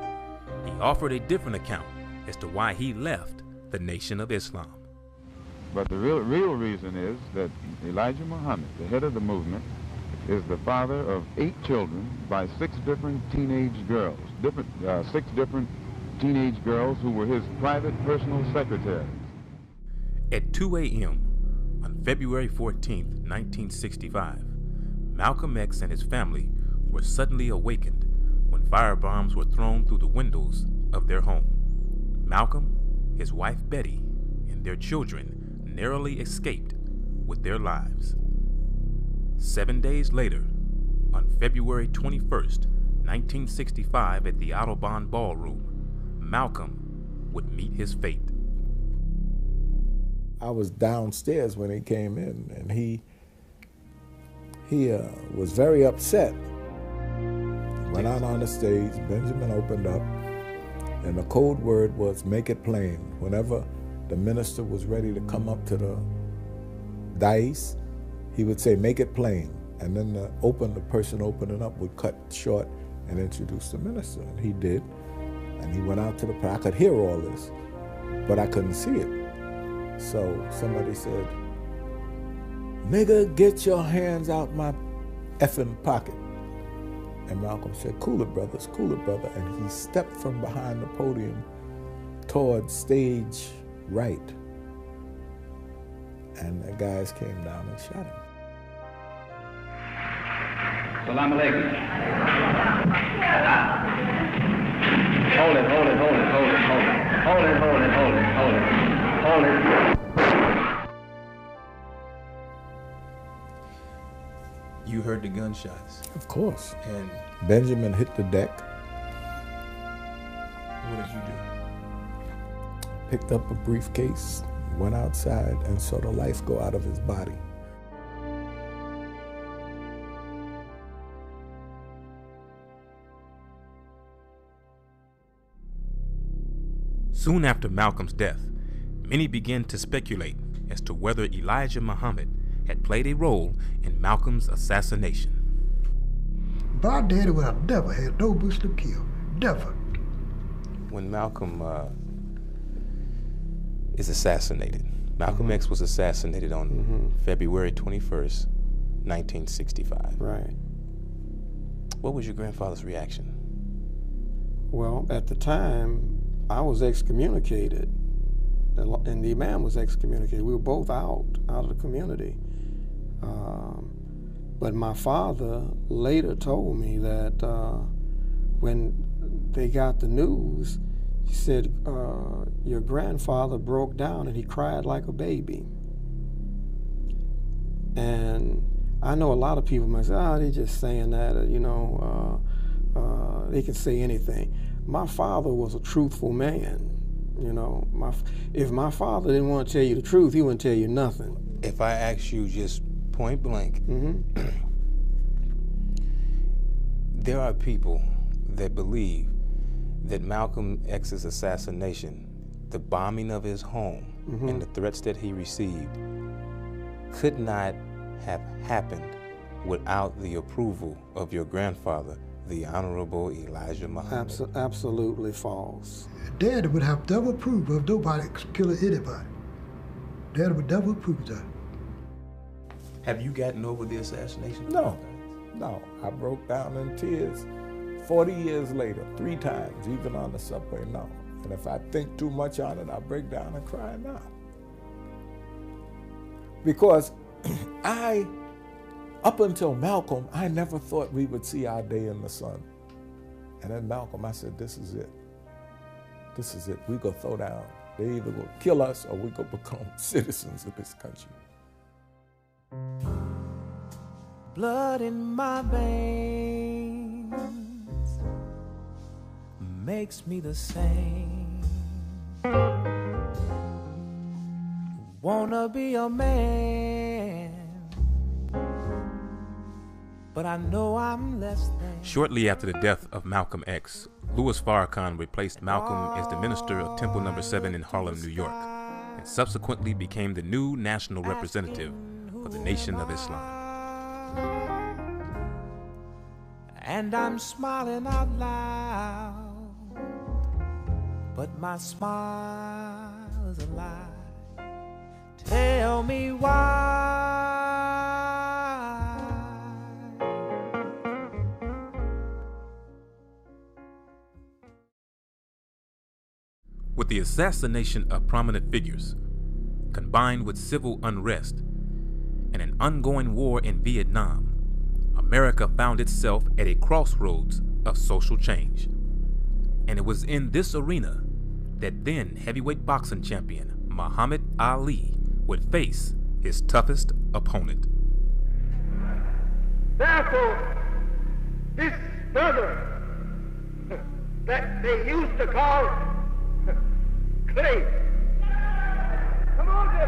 he offered a different account as to why he left the Nation of Islam. But the real reason is that Elijah Muhammad, the head of the movement, is the father of 8 children by 6 different teenage girls, 6 different teenage girls who were his private personal secretaries. At 2 a.m. on February 14, 1965, Malcolm X and his family were suddenly awakened when firebombs were thrown through the windows of their home. Malcolm, his wife Betty, and their children narrowly escaped with their lives. 7 days later, on February 21st, 1965, at the Audubon Ballroom, Malcolm would meet his fate. I was downstairs when he came in, and he was very upset. Went out on the stage, Benjamin opened up, and the code word was "make it plain." Whenever the minister was ready to come up to the dais, he would say, "Make it plain." And then the person opening up would cut short and introduce the minister. And he did. And he went out to the I could hear all this, but I couldn't see it. So somebody said, "Nigga, get your hands out my effing pocket." And Malcolm said, "Cool it, brothers, cool it, brother." And he stepped from behind the podium towards stage right. And the guys came down and shot him. Salam alaikum. Hold it. on it. You heard the gunshots. Of course. And Benjamin hit the deck. What did you do? Picked up a briefcase, went outside, and saw the life go out of his body. Soon after Malcolm's death, many began to speculate as to whether Elijah Muhammad had played a role in Malcolm's assassination. But our daddy would have never had no Muslim killed. Never. When Malcolm is assassinated, Malcolm X was assassinated on February 21st, 1965. Right. What was your grandfather's reaction? Well, at the time, I was excommunicated, and the Imam was excommunicated. We were both out of the community. But my father later told me that when they got the news, he said, your grandfather broke down and he cried like a baby. And I know a lot of people might say, oh, they're just saying that, they can say anything. My father was a truthful man. If my father didn't want to tell you the truth, he wouldn't tell you nothing. If I ask you just point blank, there are people that believe that Malcolm X's assassination, the bombing of his home, and the threats that he received could not have happened without the approval of your grandfather, the Honorable Elijah Muhammad. Absolutely false. Daddy would have never approved of nobody killing anybody. Daddy would never approve that. Have you gotten over the assassination? No. I broke down in tears 40 years later, 3 times, even on the subway, no. And if I think too much on it, I break down and cry now. Because up until Malcolm, I never thought we would see our day in the sun. And then Malcolm, I said, this is it. This is it. We go throw down. They either will kill us or we go become citizens of this country. Blood in my veins makes me the same. Wanna be a man, but I know I'm less than. Shortly after the death of Malcolm X, Louis Farrakhan replaced Malcolm as the minister of Temple No. 7 in Harlem, New York, and subsequently became the new national representative for the Nation of Islam. And I'm smiling out loud, but my smile is a lie. Tell me why. With the assassination of prominent figures, combined with civil unrest and an ongoing war in Vietnam, America found itself at a crossroads of social change. And it was in this arena that then heavyweight boxing champion Muhammad Ali would face his toughest opponent. Therefore, this brother that they used to call Clay,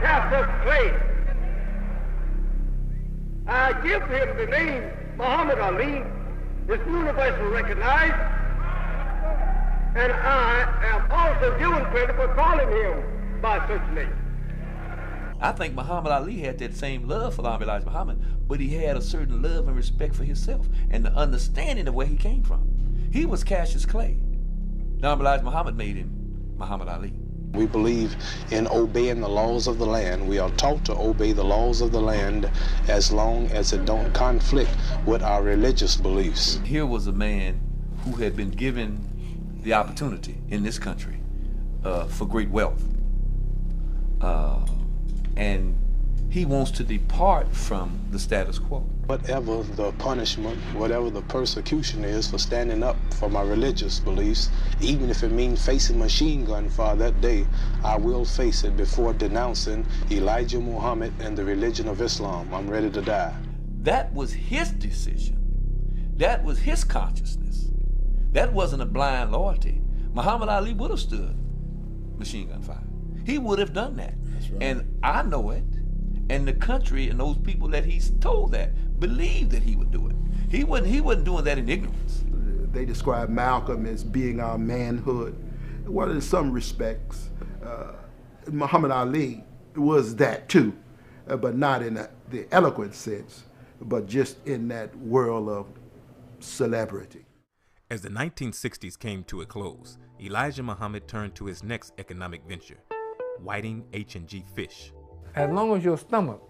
Cassius Clay, I give him the name Muhammad Ali, is universally recognized, and I am also given credit for calling him by such name. I think Muhammad Ali had that same love for Elijah Muhammad, but he had a certain love and respect for himself and the understanding of where he came from. He was Cassius Clay. Elijah Muhammad made him Muhammad Ali. We believe in obeying the laws of the land. We are taught to obey the laws of the land as long as it don't conflict with our religious beliefs. Here was a man who had been given the opportunity in this country for great wealth. And He wants to depart from the status quo. Whatever the punishment, whatever the persecution is for standing up for my religious beliefs, even if it means facing machine gun fire that day, I will face it before denouncing Elijah Muhammad and the religion of Islam. I'm ready to die. That was his decision. That was his consciousness. That wasn't a blind loyalty. Muhammad Ali would have stood machine gun fire. He would have done that. That's right. And I know it. And the country and those people that he's told that believe that he would do it. He wasn't doing that in ignorance. They describe Malcolm as being our manhood. Well, in some respects, Muhammad Ali was that too, but not in the eloquent sense, but just in that world of celebrity. As the 1960s came to a close, Elijah Muhammad turned to his next economic venture, whiting H&G Fish. As long as your stomach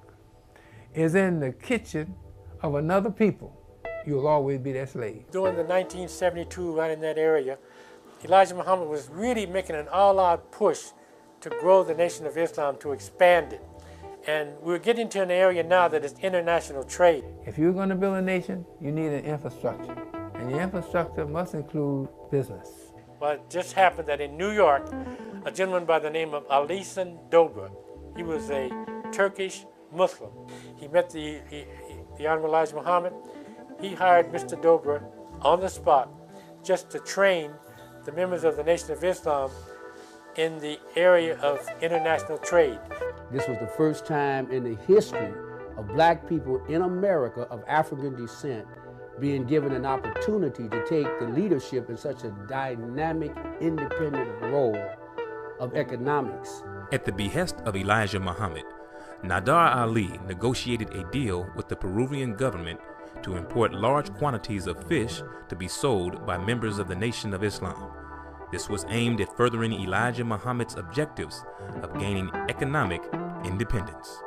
is in the kitchen of another people, you'll always be their slave. During the 1972 run in that area, Elijah Muhammad was really making an all-out push to grow the Nation of Islam, to expand it. And we're getting to an area now that is international trade. If you're going to build a nation, you need an infrastructure. And the infrastructure must include business. Well, it just happened that in New York, a gentleman by the name of Alisan Dobra, he was a Turkish Muslim. He met the Honorable Elijah Muhammad. He hired Mr. Dobra on the spot just to train the members of the Nation of Islam in the area of international trade. This was the first time in the history of black people in America of African descent being given an opportunity to take the leadership in such a dynamic, independent role of economics. At the behest of Elijah Muhammad, Nadar Ali negotiated a deal with the Peruvian government to import large quantities of fish to be sold by members of the Nation of Islam. This was aimed at furthering Elijah Muhammad's objectives of gaining economic independence.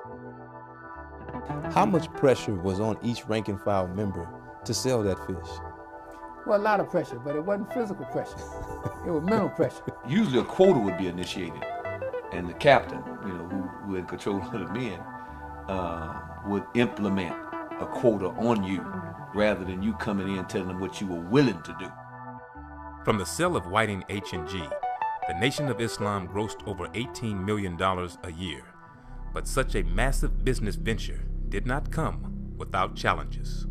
How much pressure was on each rank and file member to sell that fish? Well, a lot of pressure, but it wasn't physical pressure. It was mental pressure. Usually a quota would be initiated, and the captain, who had control of the men, would implement a quota on you rather than you coming in telling them what you were willing to do. From the sale of whiting H&G, the Nation of Islam grossed over $18 million a year. But such a massive business venture did not come without challenges.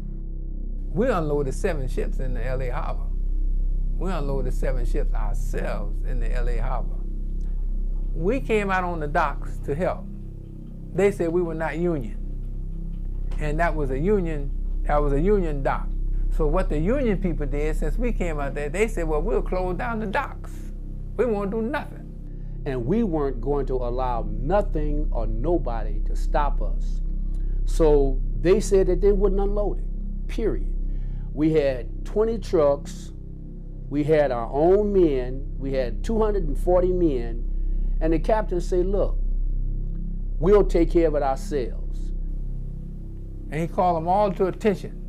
We unloaded 7 ships in the LA harbor. We unloaded 7 ships ourselves in the LA harbor. We came out on the docks to help. They said we were not union. And that was a union dock. So what the union people did, since we came out there, they said, well, we'll close down the docks. We won't do nothing. And we weren't going to allow nothing or nobody to stop us. So they said that they wouldn't unload it, period. We had 20 trucks, we had our own men, we had 240 men, and the captain said, look, we'll take care of it ourselves. And he called them all to attention.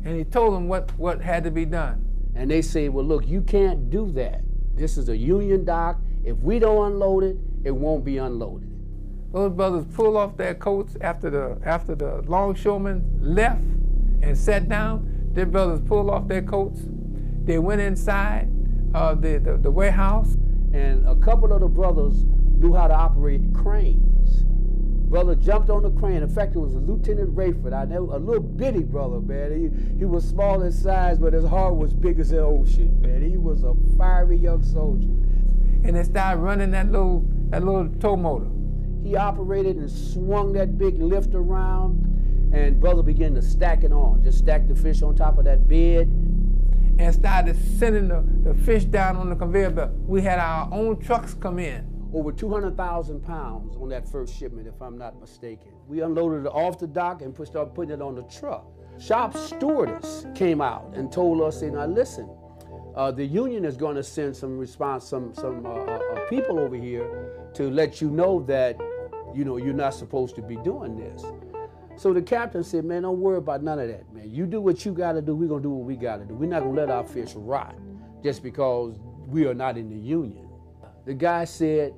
And he told them what had to be done. And they say, well, look, you can't do that. This is a union dock. If we don't unload it, it won't be unloaded. Those brothers pulled off their coats after the longshoremen left and sat down. Their brothers pulled off their coats. They went inside the warehouse. And a couple of the brothers knew how to operate cranes. Brother jumped on the crane. In fact, it was a Lieutenant Rayford. I know, a little bitty brother, man. He was small in size, but his heart was big as the ocean, man. He was a fiery young soldier. And they started running that little tow motor. He operated and swung that big lift around, and brother began to stack it on. Just stack the fish on top of that bed. And started sending the fish down on the conveyor belt. We had our own trucks come in. Over 200,000 pounds on that first shipment, if I'm not mistaken. We unloaded it off the dock and started putting it on the truck. Shop stewardess came out and told us, now listen, the union is going to send some people over here to let you know that, you're not supposed to be doing this. So the captain said, man, don't worry about none of that, man. You do what you got to do. We're going to do what we got to do. We're not going to let our fish rot just because we are not in the union. The guy said,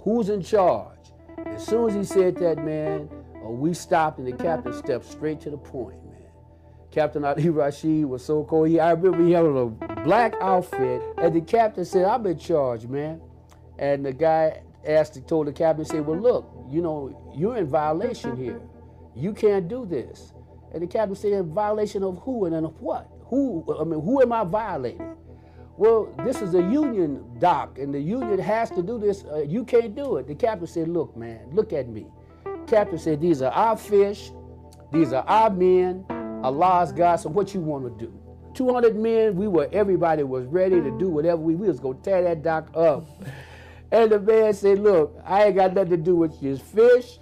who's in charge? As soon as he said that, man, We stopped and the captain stepped straight to the point, man. Captain Ali Rashid was so cool. I remember he had on a black outfit, and the captain said, "I'm in charge, man." And the guy told the captain, said, "Well, look, you know, you're in violation here. You can't do this." And the captain said, "In violation of who and of what? Who am I violating?" "Well, this is a union dock, and the union has to do this. You can't do it." The captain said, "Look, man, look at me." Captain said, "These are our fish. These are our men. Allah's God, so what you want to do?" 200 men, everybody was ready to do whatever we was going to tear that dock up. And the man said, "Look, I ain't got nothing to do with this fish.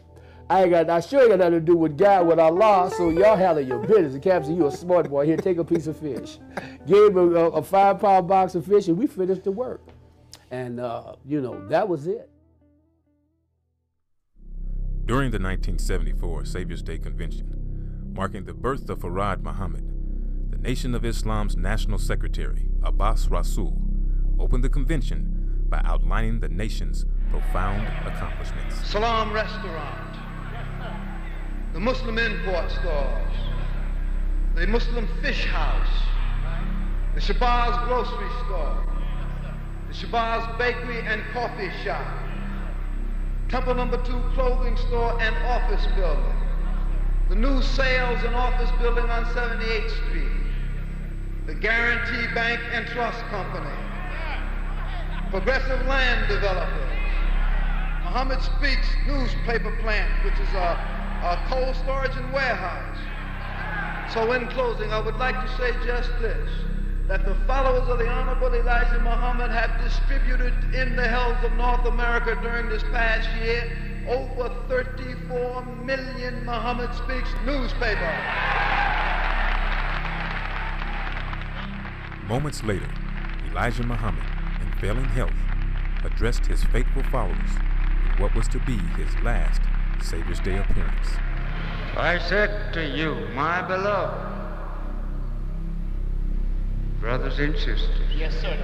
I sure ain't got nothing to do with God, with Allah, so y'all handle your business." The captain said, "You a smart boy. Here, take a piece of fish." Gave him a 5-pound box of fish, and we finished the work. And, that was it. During the 1974 Savior's Day Convention, marking the birth of Farad Muhammad, the Nation of Islam's National Secretary, Abbas Rasul, opened the convention by outlining the nation's profound accomplishments. Salam Restaurant, the Muslim import stores, the Muslim fish house, the Shabazz grocery store, the Shabazz bakery and coffee shop, Temple No. 2 clothing store and office building, the new sales and office building on 78th Street, the Guarantee Bank and Trust Company, Progressive Land Developers, Muhammad Speaks newspaper plant, which is a cold storage and warehouse. So in closing, I would like to say just this, that the followers of the Honorable Elijah Muhammad have distributed in the hells of North America during this past year over 34 million Muhammad Speaks newspapers. Moments later, Elijah Muhammad, in failing health, addressed his faithful followers in what was to be his last Savior's Day appearance. "I said to you, my beloved brothers and sisters, yes, sir,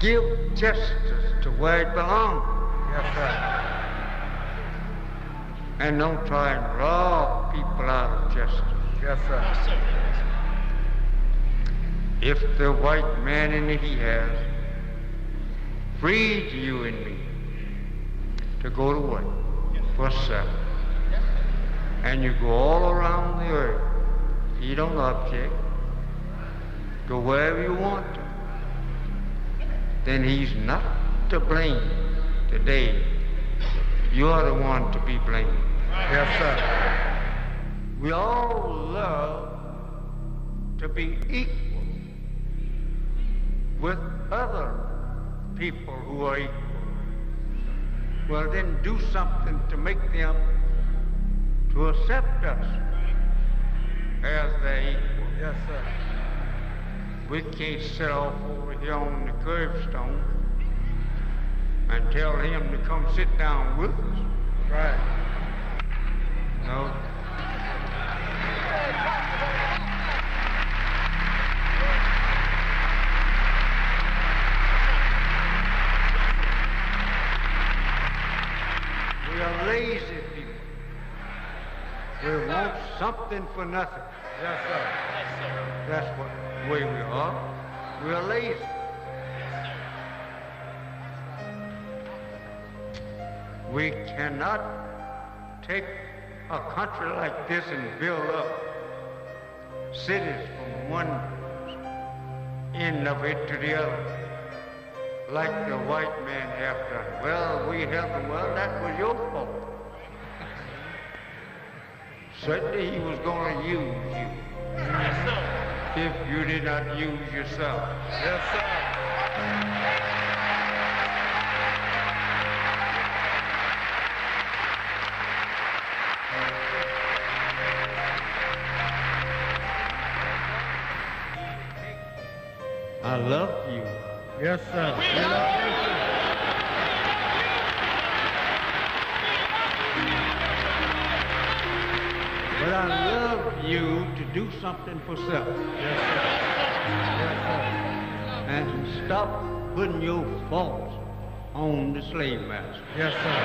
give justice to where it belongs. Yes, sir. And don't try and rob people out of justice. Yes, sir. Yes, sir. If the white man in it he has freed you and me to go to work for self, and you go all around the earth, you don't object, go wherever you want to, then he's not to blame today. You're the one to be blamed. Yes, sir. We all love to be equal with other people who are equal. Well, then do something to make them to accept us as their equal. Yes, sir. We can't sit off over here on the curbstone and tell him to come sit down with us. Right. No. We are lazy people. We want something for nothing. Yes, sir. Yes, sir. That's what the way we are. We are lazy. We cannot take a country like this and build up cities from one end of it to the other, like the white man have done. Well, we helped him. Well, that was your fault. Certainly he was going to use you. Yes, sir. If you did not use yourself. Yes, sir. I love you. Yes, sir. We love you too. But I love you to do something for self. Yes, sir. Yes, sir. And stop putting your faults on the slave master. Yes, sir.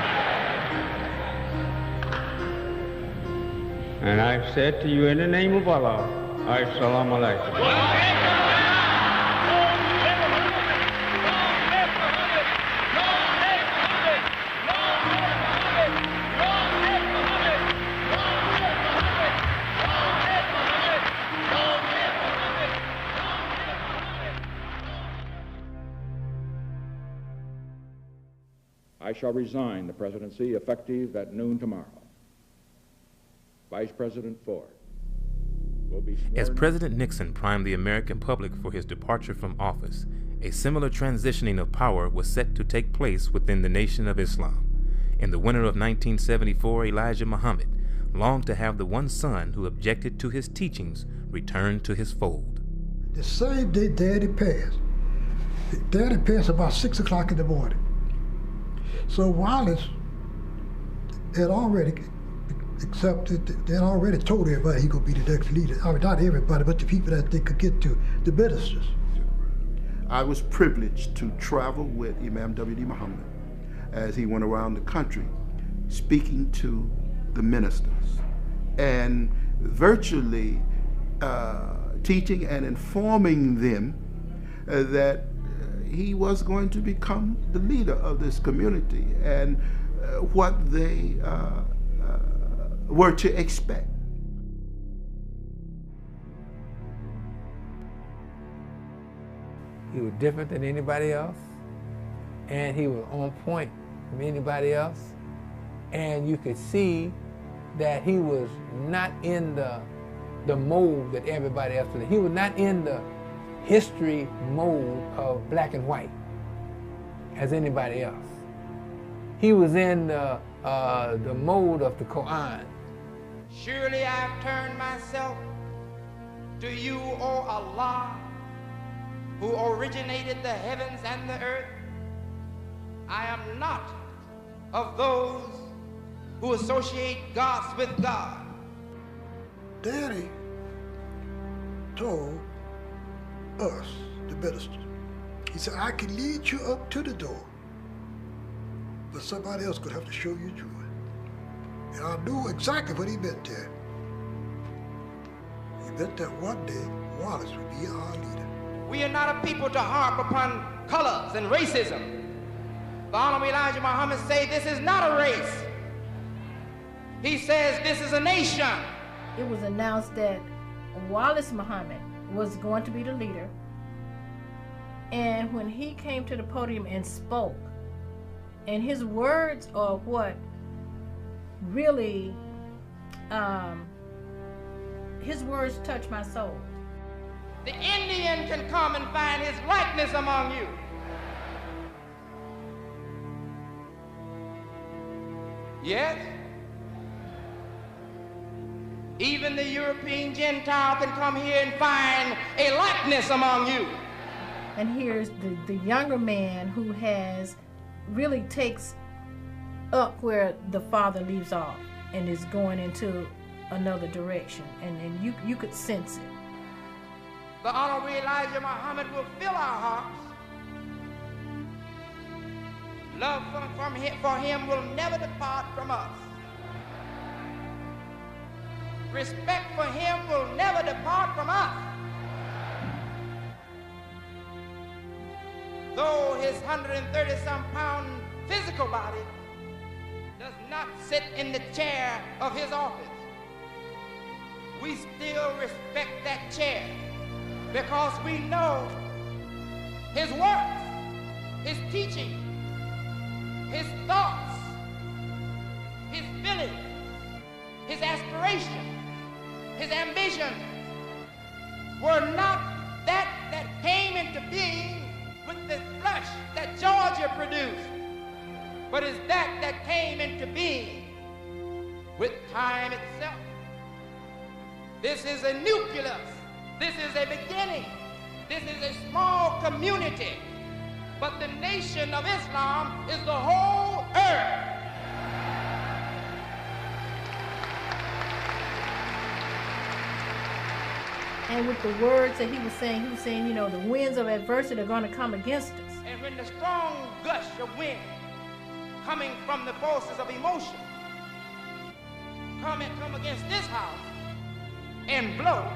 And I've said to you in the name of Allah, Assalamu alaikum. I shall resign the presidency effective at noon tomorrow. Vice President Ford will be sworn. As President Nixon primed the American public for his departure from office, a similar transitioning of power was set to take place within the Nation of Islam. In the winter of 1974, Elijah Muhammad longed to have the one son who objected to his teachings return to his fold. The same day Daddy passed. Daddy passed about 6 o'clock in the morning. So Wallace had already accepted, they had already told everybody he could be the next leader. I mean, not everybody, but the people that they could get to, the ministers. I was privileged to travel with Imam W.D. Muhammad as he went around the country speaking to the ministers and virtually teaching and informing them that he was going to become the leader of this community and what they were to expect. He was different than anybody else, and he was on point from anybody else, and you could see that he was not in the mold that everybody else was in. He was not in the history mode of black and white as anybody else. He was in the mode of the Quran. Surely I've turned myself to you, O Allah, who originated the heavens and the earth. I am not of those who associate gods with God. Daddy told us, the ministers, he said, I can lead you up to the door, but somebody else could have to show you through it. And I knew exactly what he meant there. He meant that one day Wallace would be our leader. We are not a people to harp upon colors and racism. The Honorable Elijah Muhammad say this is not a race. He says this is a nation. It was announced that Wallace Muhammad was going to be the leader. And when he came to the podium and spoke, and his words are what really, his words touched my soul. The Indian can come and find his likeness among you. Yes? Even the European Gentile can come here and find a likeness among you. And here's the younger man who has really takes up where the father leaves off and is going into another direction. And you could sense it. The Honorable Elijah Muhammad will fill our hearts. Love for him will never depart from us. Respect for him will never depart from us. Though his 130-some pound physical body does not sit in the chair of his office, we still respect that chair because we know his works, his teaching, his thoughts, his feelings, his aspirations, his ambitions were not that came into being with the flesh that Georgia produced, but is that came into being with time itself. This is a nucleus. This is a beginning. This is a small community. But the nation of Islam is the whole earth. And with the words that he was saying, you know, the winds of adversity are going to come against us. And when the strong gush of wind coming from the forces of emotion come against this house and blow,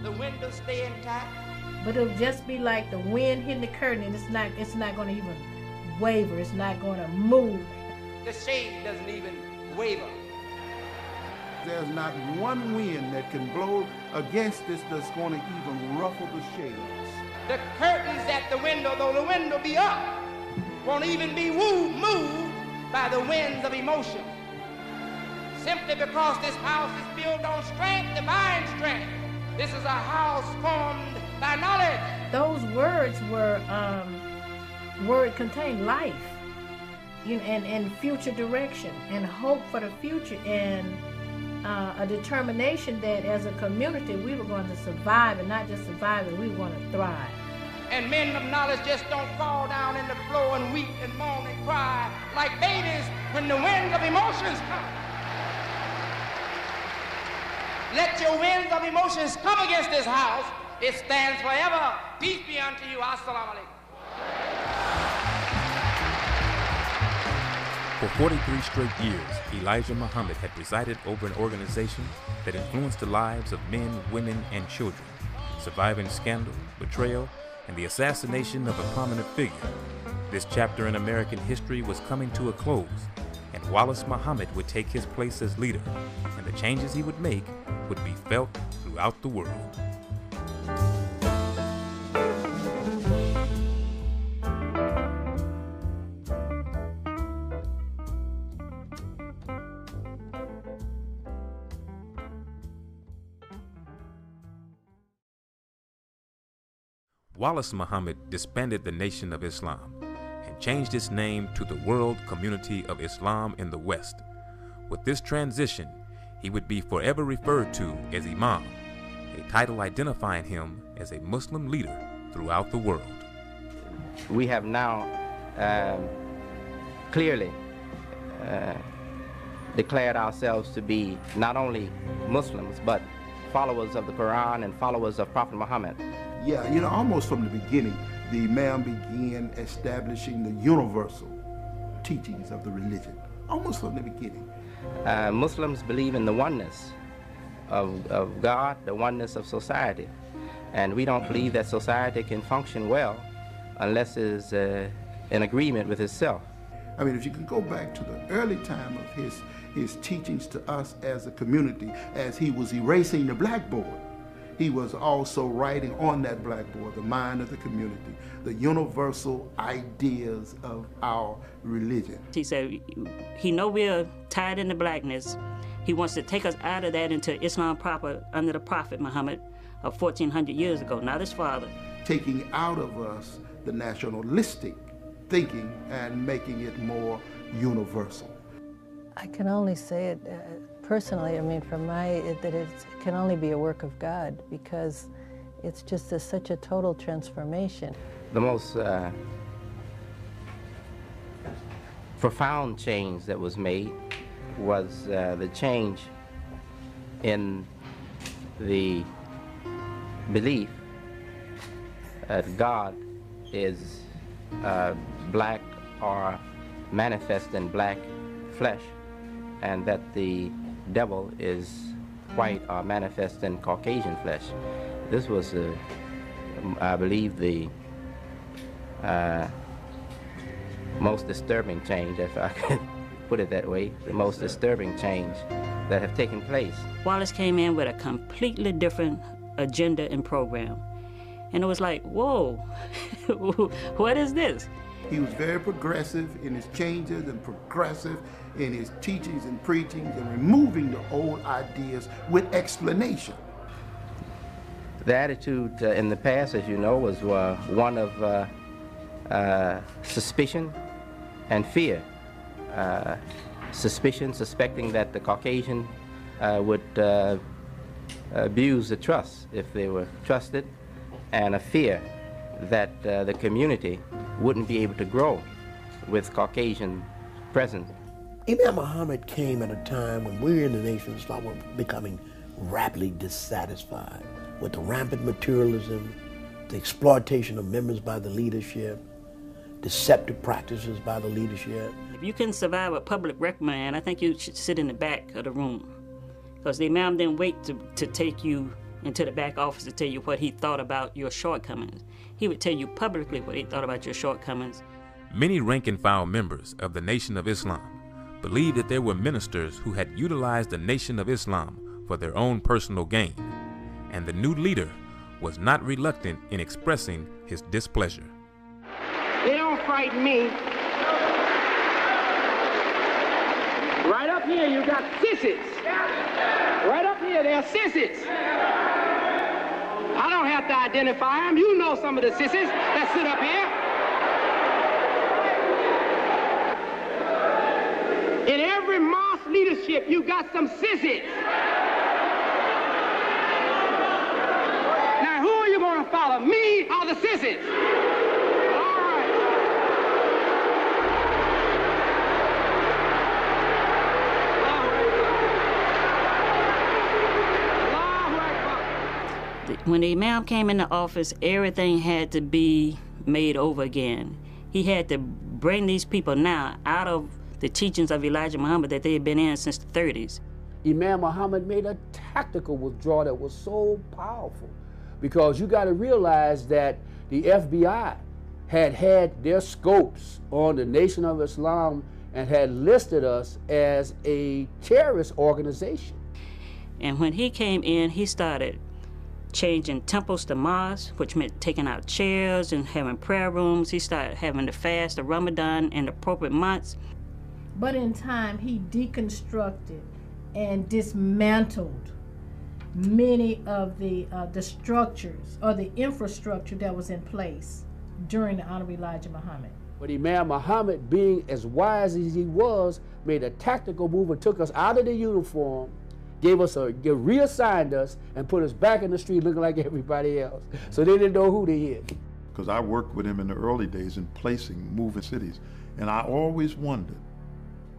the windows stay intact. But it'll just be like the wind hitting the curtain, and it's not going to even waver. It's not going to move. The shade doesn't even waver. There's not one wind that can blow against this that's going to even ruffle the shades. The curtains at the window, though the window be up, won't even be moved by the winds of emotion. Simply because this house is built on strength, divine strength. This is a house formed by knowledge. Those words contain life, and future direction, and hope for the future, and a determination that as a community we were going to survive, and not just survive, but we were going to thrive. And men of knowledge just don't fall down in the floor and weep and moan and cry like babies when the winds of emotions come. Let your winds of emotions come against this house. It stands forever. Peace be unto you. Assalamu alaikum. For 43 straight years, Elijah Muhammad had presided over an organization that influenced the lives of men, women, and children, surviving scandal, betrayal, and the assassination of a prominent figure. This chapter in American history was coming to a close, and Wallace Muhammad would take his place as leader, and the changes he would make would be felt throughout the world. Wallace Muhammad disbanded the Nation of Islam and changed its name to the World Community of Islam in the West. With this transition, he would be forever referred to as Imam, a title identifying him as a Muslim leader throughout the world. We have now clearly declared ourselves to be not only Muslims, but followers of the Quran and followers of Prophet Muhammad. Yeah, you know, almost from the beginning, the Imam began establishing the universal teachings of the religion, almost from the beginning. Muslims believe in the oneness of God, the oneness of society. And we don't believe that society can function well unless it's in agreement with itself. I mean, if you can go back to the early time of his teachings to us as a community, as he was erasing the blackboard, he was also writing on that blackboard the mind of the community, the universal ideas of our religion. He said, he know we're tied into blackness. He wants to take us out of that into Islam proper under the Prophet Muhammad of 1400 years ago, not his father. Taking out of us the nationalistic thinking and making it more universal. I can only say it personally, I mean, that it can only be a work of God, because it's just such a total transformation. The most profound change that was made was the change in the belief that God is black or manifest in black flesh, and that the devil is white or manifest in Caucasian flesh. This was, I believe, the most disturbing change, if I could put it that way, the most disturbing change that have taken place. Wallace came in with a completely different agenda and program. And it was like, whoa, what is this? He was very progressive in his changes and progressive in his teachings and preachings and removing the old ideas with explanation. The attitude in the past, as you know, was one of suspicion and fear. Suspecting that the Caucasian would abuse the trust if they were trusted, and a fear that the community wouldn't be able to grow with Caucasian presence. Imam Muhammad came at a time when we in the nation of Islam were becoming rapidly dissatisfied with the rampant materialism, the exploitation of members by the leadership, deceptive practices by the leadership. If you can survive a public reprimand, I think you should sit in the back of the room. Because the imam didn't wait to take you into the back office to tell you what he thought about your shortcomings. He would tell you publicly what he thought about your shortcomings. Many rank-and-file members of the Nation of Islam believed that there were ministers who had utilized the Nation of Islam for their own personal gain, and the new leader was not reluctant in expressing his displeasure. They don't frighten me. Right up here, you got sissies. Right up here, there are sissies. I don't have to identify them. You know some of the sissies that sit up here. In every mosque leadership, you got some sissies. Now, who are you going to follow, me or the sissies? When the imam came into office, everything had to be made over again. He had to bring these people now out of the teachings of Elijah Muhammad that they had been in since the 30s. Imam Muhammad made a tactical withdrawal that was so powerful, because you got to realize that the FBI had their scopes on the Nation of Islam and had listed us as a terrorist organization. And when he came in, he started changing temples to mosques, which meant taking out chairs and having prayer rooms. He started having to fast the Ramadan in the appropriate months. But in time, he deconstructed and dismantled many of the structures or the infrastructure that was in place during the Honorable Elijah Muhammad. But Imam Muhammad, being as wise as he was, made a tactical move and took us out of the uniform, reassigned us, and put us back in the street looking like everybody else. So they didn't know who they hit. Because I worked with him in the early days in placing, moving cities. And I always wondered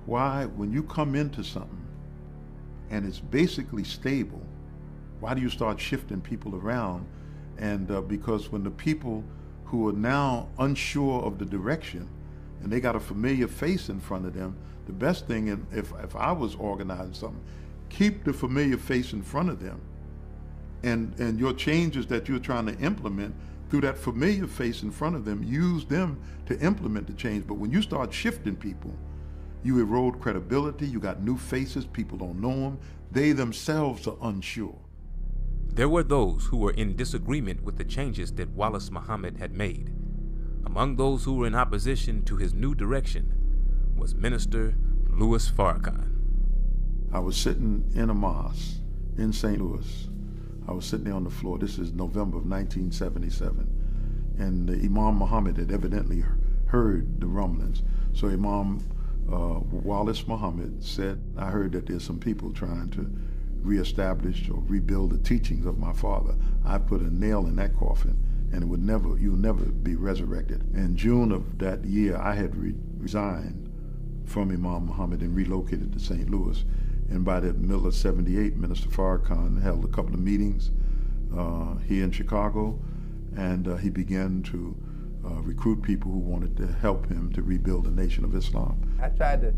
why, when you come into something and it's basically stable, why do you start shifting people around? And because when the people who are now unsure of the direction and they got a familiar face in front of them, the best thing, if I was organizing something, keep the familiar face in front of them, and your changes that you're trying to implement through that familiar face in front of them, use them to implement the change. But when you start shifting people, you erode credibility, you got new faces, people don't know them, they themselves are unsure. There were those who were in disagreement with the changes that Wallace Muhammad had made. Among those who were in opposition to his new direction was Minister Louis Farrakhan. I was sitting in a mosque in St. Louis. I was sitting there on the floor. This is November of 1977. And Imam Muhammad had evidently heard the rumblings. So Imam Wallace Muhammad said, I heard that there's some people trying to reestablish or rebuild the teachings of my father. I put a nail in that coffin, and you'll never be resurrected. In June of that year, I had resigned from Imam Muhammad and relocated to St. Louis. And by the middle of '78, Minister Farrakhan held a couple of meetings here in Chicago, and he began to recruit people who wanted to help him to rebuild the Nation of Islam. I tried to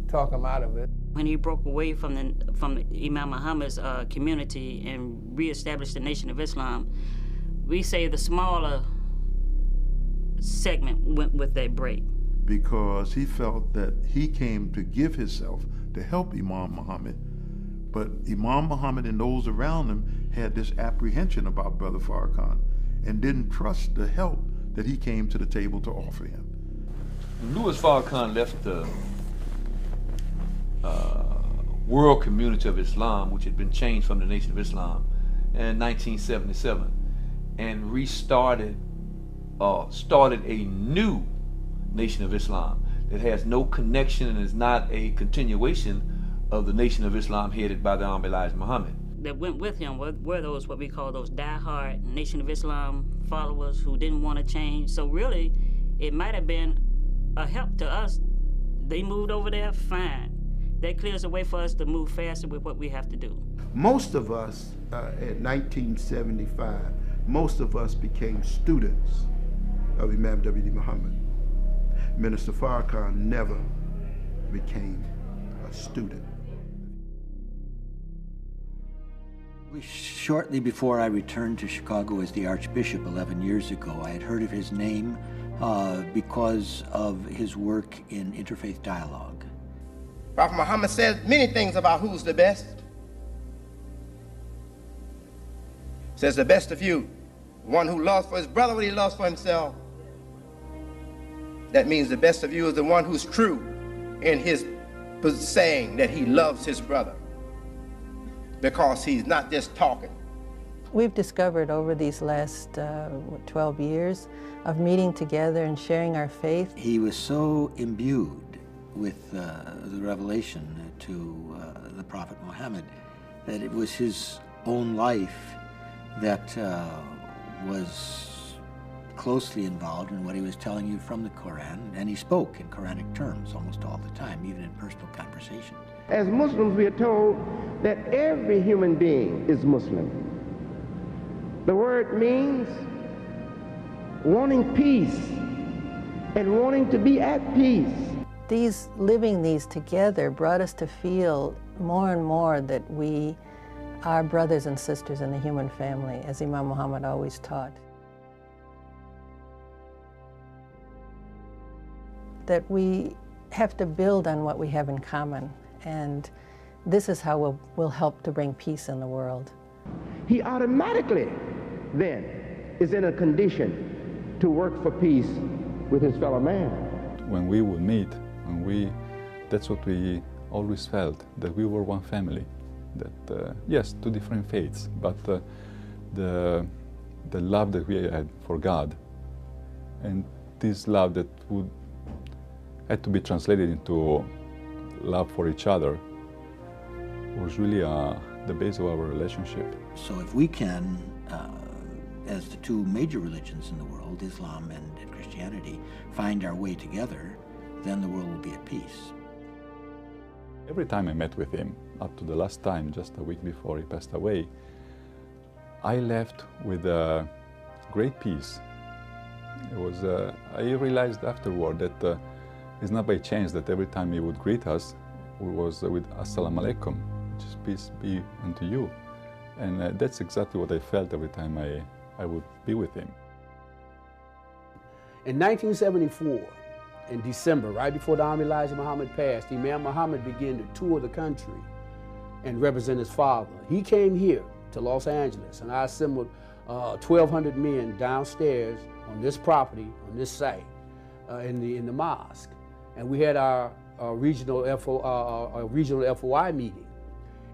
talk him out of it. When he broke away from Imam Muhammad's community and reestablished the Nation of Islam, we say the smaller segment went with that break. Because he felt that he came to give himself to help Imam Muhammad, but Imam Muhammad and those around him had this apprehension about Brother Farrakhan and didn't trust the help that he came to the table to offer him. Louis Farrakhan left the world community of Islam, which had been changed from the Nation of Islam, in 1977, and started a new Nation of Islam that has no connection and is not a continuation of the Nation of Islam headed by the Honorable Elijah Muhammad. That went with him were those, what we call those die-hard Nation of Islam followers who didn't want to change. So really, it might have been a help to us. They moved over there, fine. That clears the way for us to move faster with what we have to do. Most of us at 1975 most of us became students of Imam W.D. Muhammad. Minister Farrakhan never became a student. Shortly before I returned to Chicago as the Archbishop 11 years ago, I had heard of his name because of his work in interfaith dialogue. Prophet Muhammad says many things about who's the best. Says the best of you, one who loves for his brother what he loves for himself. That means the best of you is the one who's true in his saying that he loves his brother, because he's not just talking. We've discovered over these last 12 years of meeting together and sharing our faith. He was so imbued with the revelation to the Prophet Muhammad that it was his own life that was closely involved in what he was telling you from the Quran, and he spoke in Quranic terms almost all the time, even in personal conversation. As Muslims, we are told that every human being is Muslim. The word means wanting peace and wanting to be at peace. Living these together brought us to feel more and more that we are brothers and sisters in the human family, as Imam Muhammad always taught. That we have to build on what we have in common, and this is how we'll help to bring peace in the world. He automatically then is in a condition to work for peace with his fellow man. When we would meet, that's what we always felt, that we were one family. That yes, two different faiths, but the love that we had for God, and this love that had to be translated into love for each other, was really the base of our relationship. So if we can, as the two major religions in the world, Islam and Christianity, find our way together, then the world will be at peace. Every time I met with him, up to the last time, just a week before he passed away, I left with a great peace. I realized afterward that it's not by chance that every time he would greet us, we was with Assalamu alaikum, which is peace be unto you. And that's exactly what I felt every time I would be with him. In 1974, in December, right before the Imam Elijah Muhammad passed, Imam Muhammad began to tour the country and represent his father. He came here to Los Angeles, and I assembled 1,200 men downstairs on this property, on this site, in the mosque. And we had our regional FOI meeting.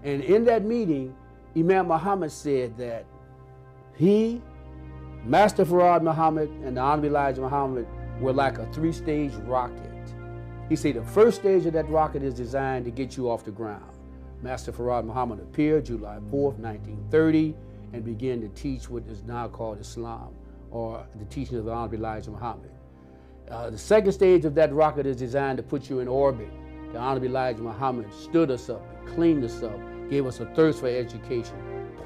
And in that meeting, Imam Muhammad said that he, Master Farad Muhammad, and the Honorable Elijah Muhammad were like a three-stage rocket. He said the first stage of that rocket is designed to get you off the ground. Master Farad Muhammad appeared July 4th, 1930, and began to teach what is now called Islam, or the teaching of the Honorable Elijah Muhammad. The second stage of that rocket is designed to put you in orbit. The Honorable Elijah Muhammad stood us up, cleaned us up, gave us a thirst for education,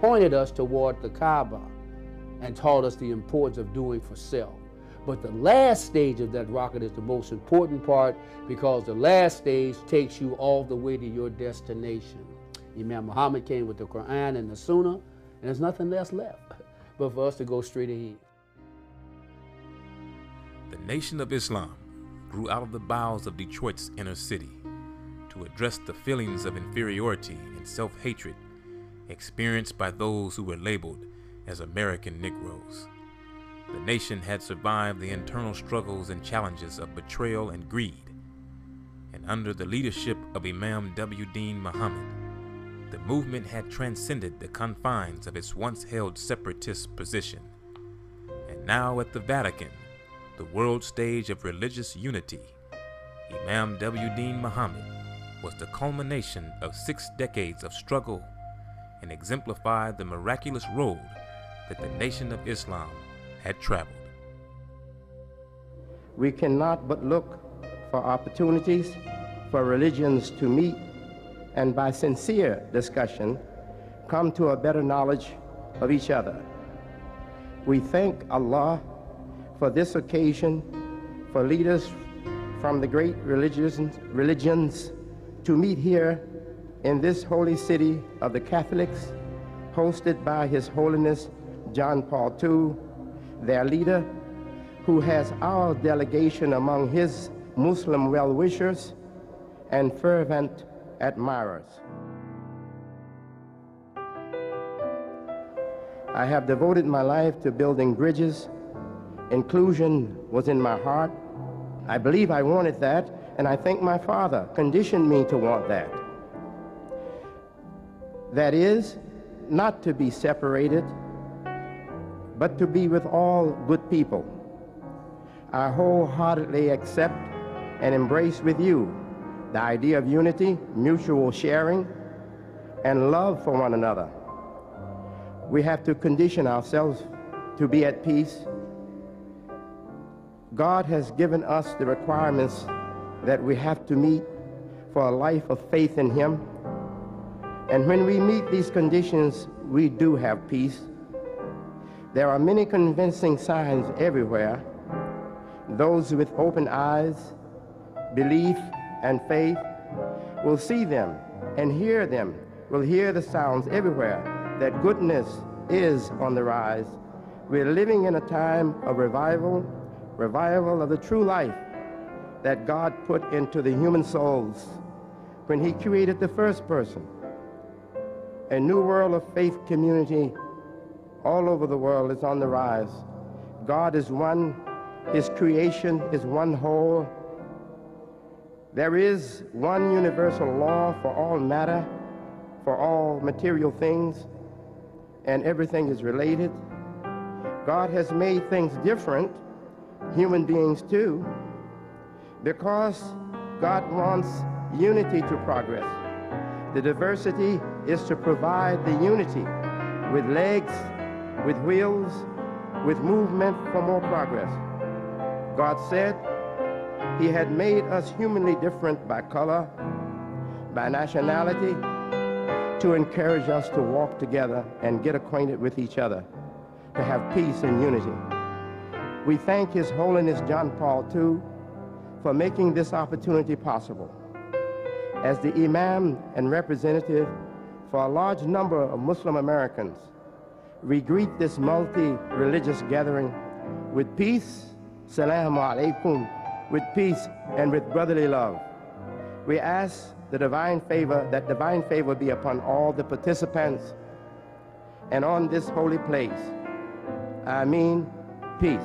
pointed us toward the Kaaba, and taught us the importance of doing for self. But the last stage of that rocket is the most important part, because the last stage takes you all the way to your destination. Imam Muhammad came with the Quran and the Sunnah, and there's nothing else left but for us to go straight ahead. The Nation of Islam grew out of the bowels of Detroit's inner city to address the feelings of inferiority and self-hatred experienced by those who were labeled as American Negroes. The nation had survived the internal struggles and challenges of betrayal and greed, and under the leadership of Imam W.D. Muhammad, the movement had transcended the confines of its once held separatist position. And now at the Vatican, the world stage of religious unity, Imam W.D. Muhammad was the culmination of 6 decades of struggle and exemplified the miraculous road that the Nation of Islam had traveled. We cannot but look for opportunities for religions to meet and by sincere discussion come to a better knowledge of each other. We thank Allah for this occasion, for leaders from the great religions to meet here in this holy city of the Catholics, hosted by His Holiness John Paul II, their leader, who has our delegation among his Muslim well-wishers and fervent admirers. I have devoted my life to building bridges. Inclusion was in my heart. I believe I wanted that, and I think my father conditioned me to want that. That is, not to be separated, but to be with all good people. I wholeheartedly accept and embrace with you the idea of unity, mutual sharing, and love for one another. We have to condition ourselves to be at peace. God has given us the requirements that we have to meet for a life of faith in Him. And when we meet these conditions, we do have peace. There are many convincing signs everywhere. Those with open eyes, belief, and faith will see them and hear them, will hear the sounds everywhere that goodness is on the rise. We're living in a time of revival of the true life that God put into the human souls when He created the first person. A new world of faith community all over the world is on the rise. God is one. His creation is one whole. There is one universal law for all matter, for all material things, and everything is related. God has made things different, human beings too, because God wants unity to progress. The diversity is to provide the unity with legs, with wheels, with movement for more progress. God said He had made us humanly different by color, by nationality, to encourage us to walk together and get acquainted with each other, to have peace and unity. We thank His Holiness John Paul II for making this opportunity possible. As the Imam and representative for a large number of Muslim Americans, we greet this multi-religious gathering with peace, Salaam alaikum, with peace and with brotherly love. We ask that divine favor be upon all the participants and on this holy place. Ameen. Peace.